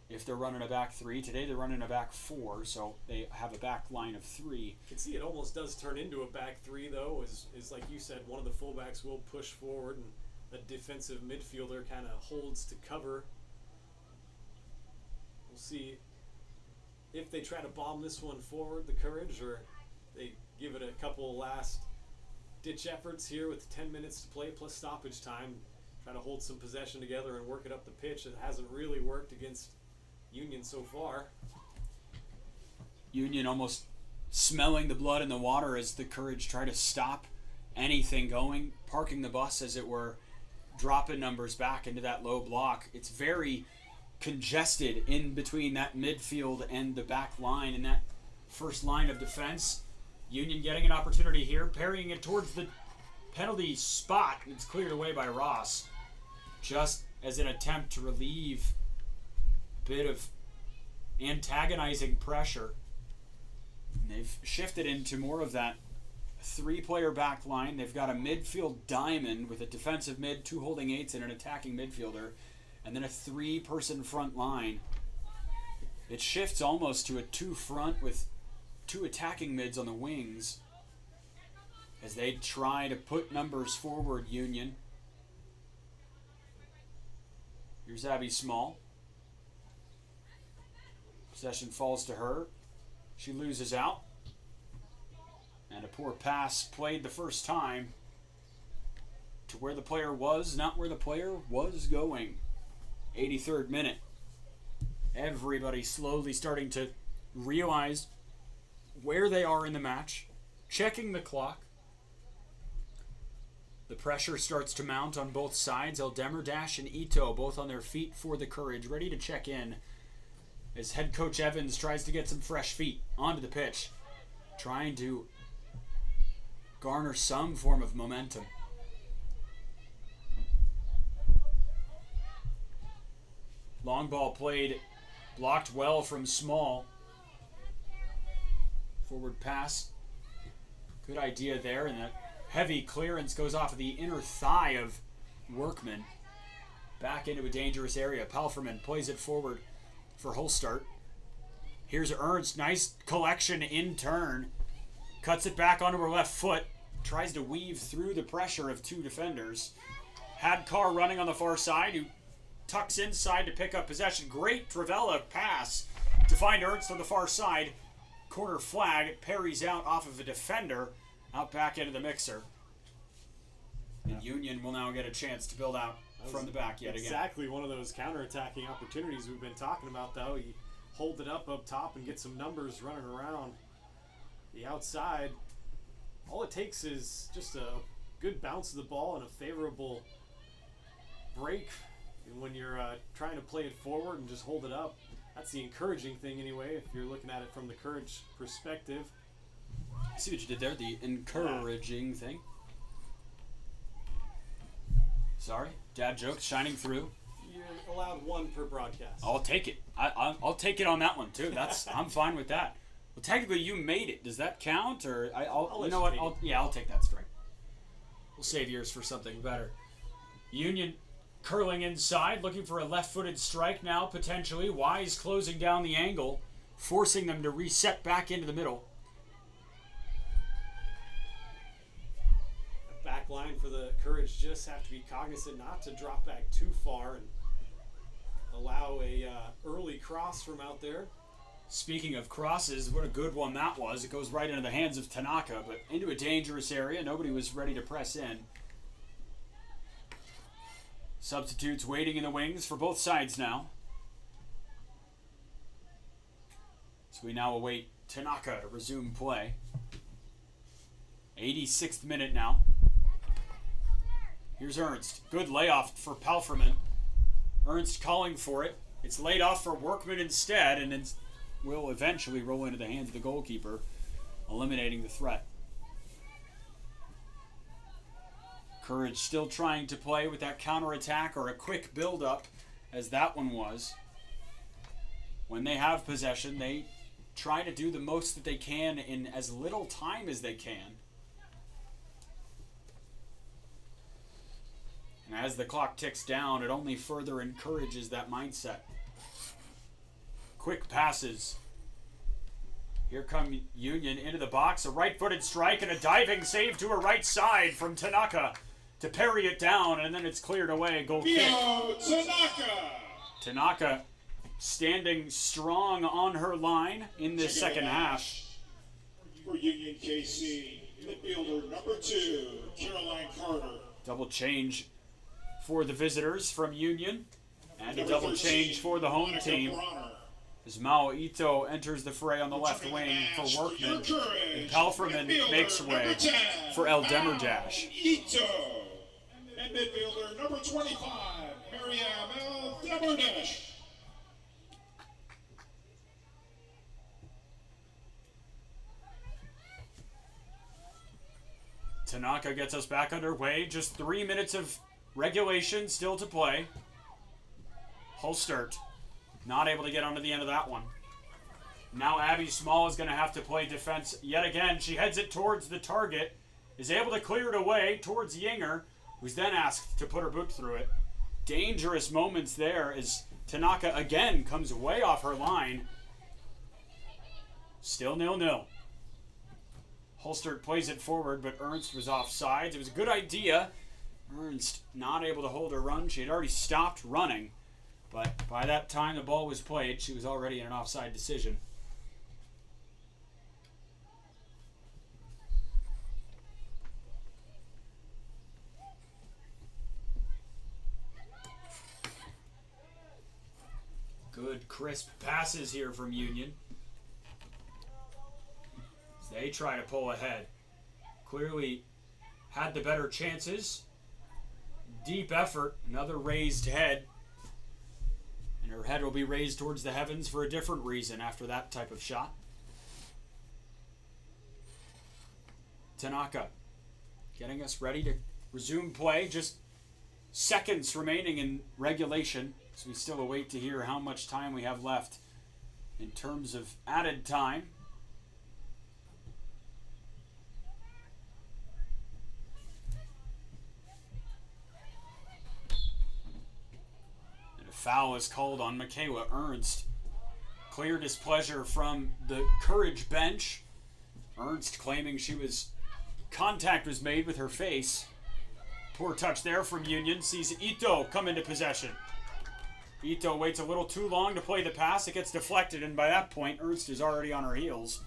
If they're running a back three, today they're running a back four, so they have a back line of three. You can see it almost does turn into a back three, though, is like you said, one of the fullbacks will push forward, and a defensive midfielder kind of holds to cover. We'll see if they try to bomb this one forward, the Courage, or they give it a couple last-ditch efforts here with 10 minutes to play plus stoppage time. Try to hold some possession together and work it up the pitch. It hasn't really worked against Union so far. Union almost smelling the blood in the water as the Courage try to stop anything going, parking the bus as it were, dropping numbers back into that low block. It's very congested in between that midfield and the back line and that first line of defense. Union getting an opportunity here, parrying it towards the penalty spot. It's cleared away by Ross, just as an attempt to relieve a bit of antagonizing pressure. And they've shifted into more of that three-player back line. They've got a midfield diamond with a defensive mid, two holding eights, and an attacking midfielder, and then a three-person front line. It shifts almost to a two-front with two attacking mids on the wings as they try to put numbers forward, Union. Here's Abby Small. Possession falls to her. She loses out. And a poor pass played the first time to where the player was, not where the player was going. 83rd minute. Everybody slowly starting to realize where they are in the match, checking the clock. The pressure starts to mount on both sides. Eldemirdash and Ito both on their feet for the Courage, ready to check in as head coach Evans tries to get some fresh feet onto the pitch, trying to garner some form of momentum. Long ball played, blocked well from Small. Forward pass. Good idea there, and that heavy clearance goes off of the inner thigh of Workman. Back into a dangerous area. Palferman plays it forward for Holstart. Here's Ernst. Nice collection in turn. Cuts it back onto her left foot. Tries to weave through the pressure of two defenders. Had Carr running on the far side, who tucks inside to pick up possession. Great Travella pass to find Ernst on the far side. Corner flag. Parries out off of a defender. Out back into the mixer. And Union will now get a chance to build out from the back yet again. Exactly one of those counter-attacking opportunities we've been talking about, though. You hold it up top and get some numbers running around the outside. All it takes is just a good bounce of the ball and a favorable break. And when you're trying to play it forward and just hold it up, that's the encouraging thing anyway, if you're looking at it from the Courage perspective. I see what you did there, the encouraging thing. Sorry, dad jokes shining through. You're allowed one per broadcast. I'll take it. I'll take it on that one too. I'm fine with that. Well, technically you made it. Does that count, or I'll you know what? I'll take that strike. We'll save yours for something better. Union curling inside, looking for a left-footed strike now potentially. Wise closing down the angle, forcing them to reset back into the middle. Back line for the Courage just have to be cognizant not to drop back too far and allow a early cross from out there. Speaking of crosses, what a good one that was. It goes right into the hands of Tanaka, but into a dangerous area. Nobody was ready to press in. Substitutes waiting in the wings for both sides now. So we now await Tanaka to resume play. 86th minute now. Here's Ernst. Good layoff for Palferman. Ernst calling for it. It's laid off for Workman instead, and it will eventually roll into the hands of the goalkeeper, eliminating the threat. Courage still trying to play with that counterattack or a quick build-up, as that one was. When they have possession, they try to do the most that they can in as little time as they can. And as the clock ticks down, it only further encourages that mindset. Quick passes. Here come Union into the box. A right-footed strike and a diving save to her right side from Tanaka to parry it down, and then it's cleared away. Goal kick. Tanaka standing strong on her line in this second half. For Union KC, midfielder number 2, Caroline Carter. Double change for the visitors from Union, and a double change for the home team. As Mao Ito enters the fray on the left wing for Workman, and Palferman makes way for El Demirdash. Ito. And midfielder number 25, Miriam El Demirdash. Tanaka gets us back underway. Just 3 minutes of regulation still to play. Holstert not able to get onto the end of that one. Now Abby Small is going to have to play defense yet again. She heads it towards the target, is able to clear it away towards Yinger, who's then asked to put her boot through it. Dangerous moments there as Tanaka again comes way off her line. Still 0-0. Holstert plays it forward, but Ernst was offsides. It was a good idea. Ernst not able to hold her run. She had already stopped running, but by that time the ball was played, she was already in an offside decision. Good crisp passes here from Union. As they try to pull ahead. Clearly had the better chances. Deep effort, another raised head. And her head will be raised towards the heavens for a different reason after that type of shot. Tanaka getting us ready to resume play. Just seconds remaining in regulation. So we still await to hear how much time we have left in terms of added time. And a foul is called on Michaela Ernst. Clear displeasure from the Courage bench. Ernst claiming contact was made with her face. Poor touch there from Union. Sees Ito come into possession. Ito waits a little too long to play the pass. It gets deflected, and by that point, Ernst is already on her heels.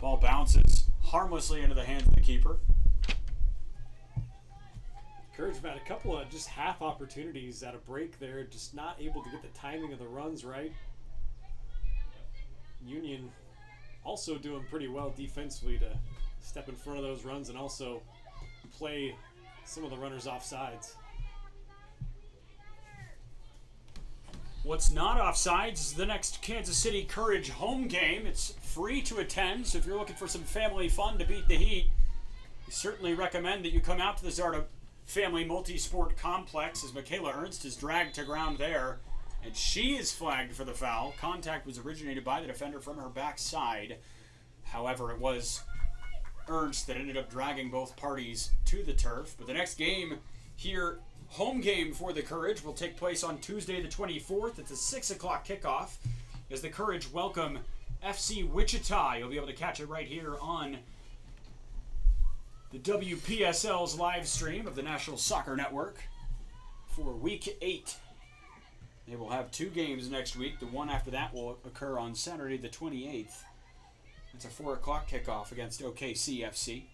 Ball bounces harmlessly into the hands of the keeper. Courage have had a couple of just half opportunities at a break there, just not able to get the timing of the runs right. Union also doing pretty well defensively to step in front of those runs and also play some of the runners off sides. What's not offsides is the next Kansas City Courage home game. It's free to attend, so if you're looking for some family fun to beat the heat, we certainly recommend that you come out to the Zarda Family Multi-Sport Complex as Michaela Ernst is dragged to ground there, and she is flagged for the foul. Contact was originated by the defender from her backside. However, it was Ernst that ended up dragging both parties to the turf. But the next game here, home game for the Courage, will take place on Tuesday the 24th. It's a 6 o'clock kickoff as the Courage welcome FC Wichita. You'll be able to catch it right here on the WPSL's live stream of the National Soccer Network for Week 8. They will have 2 games next week. The one after that will occur on Saturday the 28th. It's a 4 o'clock kickoff against OKC FC.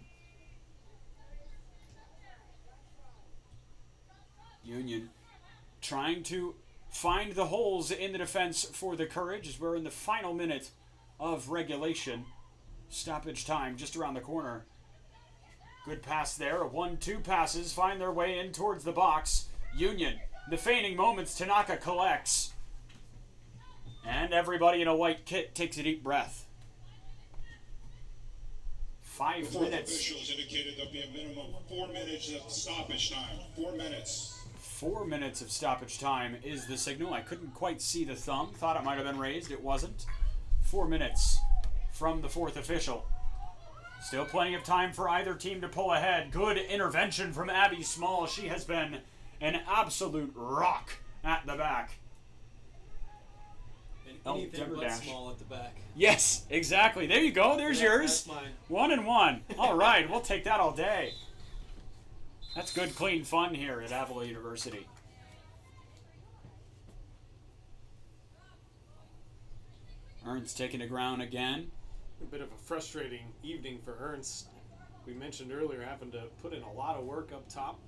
Union trying to find the holes in the defense for the Courage as we're in the final minute of regulation. Stoppage time just around the corner. Good pass there. 1-2 passes find their way in towards the box. Union, the feigning moments, Tanaka collects. And everybody in a white kit takes a deep breath. 5 minutes. Officials indicated there'll be a minimum of 4 minutes of stoppage time. 4 minutes. 4 minutes of stoppage time is the signal. I couldn't quite see the thumb. Thought it might have been raised. It wasn't. 4 minutes from the fourth official. Still plenty of time for either team to pull ahead. Good intervention from Abby Small. She has been an absolute rock at the back. And anything but small at the back. Yes, exactly. There you go. There's yours. That's mine. 1 and 1. All right, we'll take that all day. That's good, clean fun here at Avila University. Ernst taking the ground again. A bit of a frustrating evening for Ernst. We mentioned earlier having to put in a lot of work up top,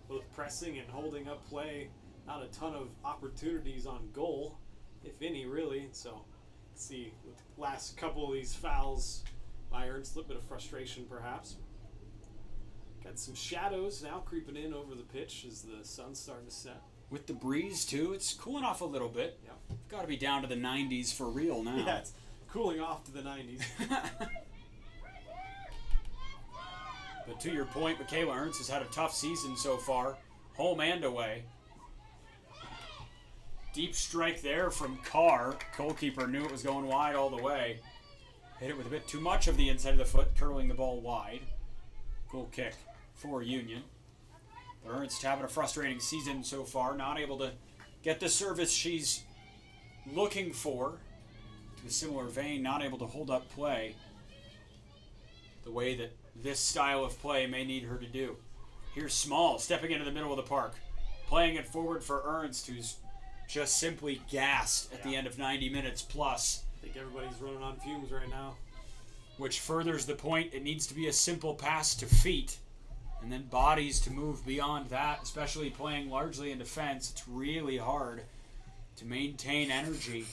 both pressing and holding up play. Not a ton of opportunities on goal, if any, really. So, let's see, with the last couple of these fouls by Ernst, a little bit of frustration perhaps. Got some shadows now creeping in over the pitch as the sun's starting to set. With the breeze, too, it's cooling off a little bit. Yep. It's got to be down to the 90s for real now. Yeah, it's cooling off to the 90s. But to your point, Michaela Ernst has had a tough season so far, home and away. Deep strike there from Carr. Goalkeeper knew it was going wide all the way. Hit it with a bit too much of the inside of the foot, curling the ball wide. Goal kick for Union. But Ernst having a frustrating season so far, not able to get the service she's looking for. In a similar vein, not able to hold up play the way that this style of play may need her to do. Here's Small stepping into the middle of the park, playing it forward for Ernst, who's just simply gassed at the end of 90 minutes plus. I think everybody's running on fumes right now. Which furthers the point, it needs to be a simple pass to feet, and then bodies to move beyond that, especially playing largely in defense. It's really hard to maintain energy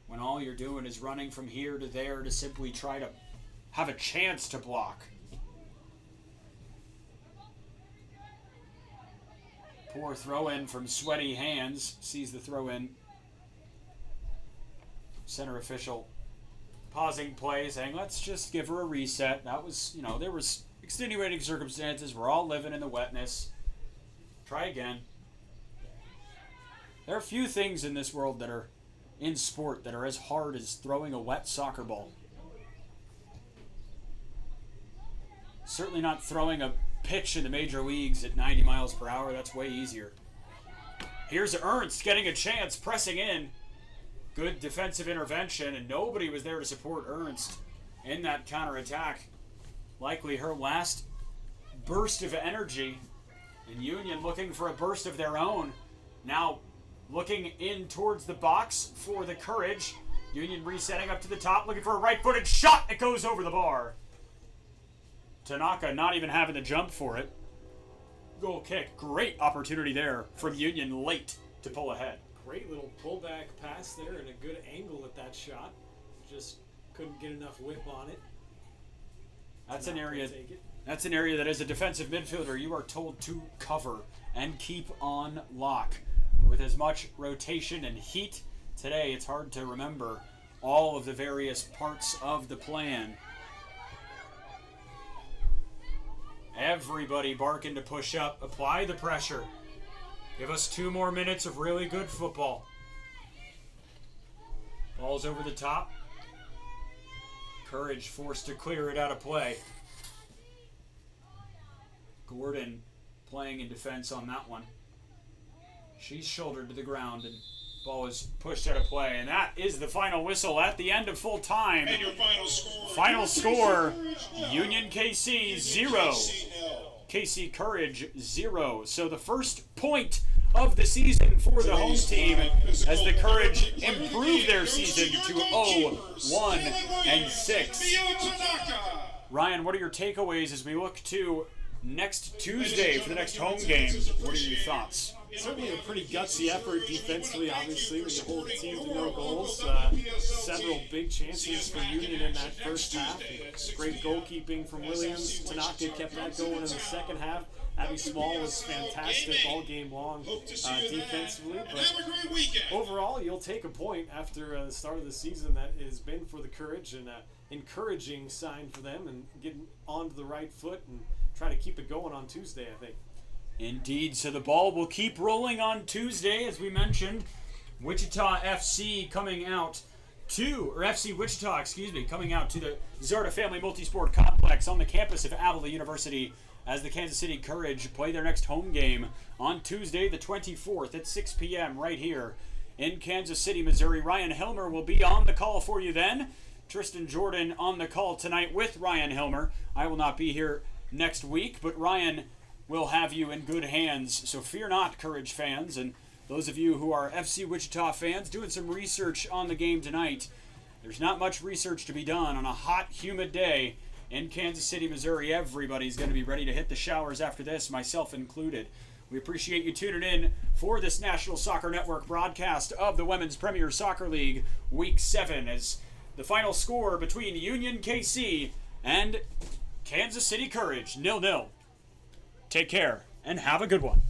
when all you're doing is running from here to there to simply try to have a chance to block. Poor throw-in from sweaty hands. Sees the throw-in. Center official pausing play, saying, let's just give her a reset. That was, there was extenuating circumstances. We're all living in the wetness. Try again. There are few things in this world that are in sport that are as hard as throwing a wet soccer ball. Certainly not throwing a pitch in the major leagues at 90 miles per hour. That's way easier. Here's Ernst getting a chance, pressing in. Good defensive intervention, and nobody was there to support Ernst in that counterattack. Likely her last burst of energy. And Union looking for a burst of their own. Now looking in towards the box for the Courage. Union resetting up to the top, looking for a right-footed shot. It goes over the bar. Tanaka not even having to jump for it. Goal kick. Great opportunity there from Union late to pull ahead. Great little pullback pass there and a good angle at that shot. Just couldn't get enough whip on it. That's an area that as a defensive midfielder you are told to cover and keep on lock. With as much rotation and heat today, it's hard to remember all of the various parts of the plan. Everybody barking to push up, apply the pressure. Give us 2 more minutes of really good football. Ball's over the top. Courage forced to clear it out of play. Gordon playing in defense on that one. She's shouldered to the ground and ball is pushed out of play. And that is the final whistle at the end of full time. And your final score. Final score, Union KC 0. KC Courage 0. So the first point of the season for the home team as the Courage improve their season to 0-1-6. Ryan, what are your takeaways as we look to next Tuesday for the next home game? What are your thoughts? Certainly a pretty gutsy effort defensively, obviously, when you hold the team to no goals. Several big chances for Union in that first half. Great goalkeeping from Williams. Tanaka kept that going in the second half. Abby Small was fantastic all game long defensively. But overall, you'll take a point after the start of the season that has been for the Courage, and an encouraging sign for them, and getting onto the right foot and try to keep it going on Tuesday, I think. Indeed, so the ball will keep rolling on Tuesday, as we mentioned. Wichita FC coming out to, or FC Wichita, coming out to the Zarda Family Multisport Complex on the campus of Avila University as the Kansas City Courage play their next home game on Tuesday the 24th at 6 p.m. right here in Kansas City, Missouri. Ryan Helmer will be on the call for you then. Tristan Jordan on the call tonight with Ryan Helmer. I will not be here next week, but Ryan will have you in good hands. So fear not, Courage fans, and those of you who are FC Wichita fans doing some research on the game tonight. There's not much research to be done on a hot, humid day in Kansas City, Missouri. Everybody's going to be ready to hit the showers after this, myself included. We appreciate you tuning in for this National Soccer Network broadcast of the Women's Premier Soccer League Week 7 as the final score between Union KC and Kansas City Courage, 0-0. Take care and have a good one.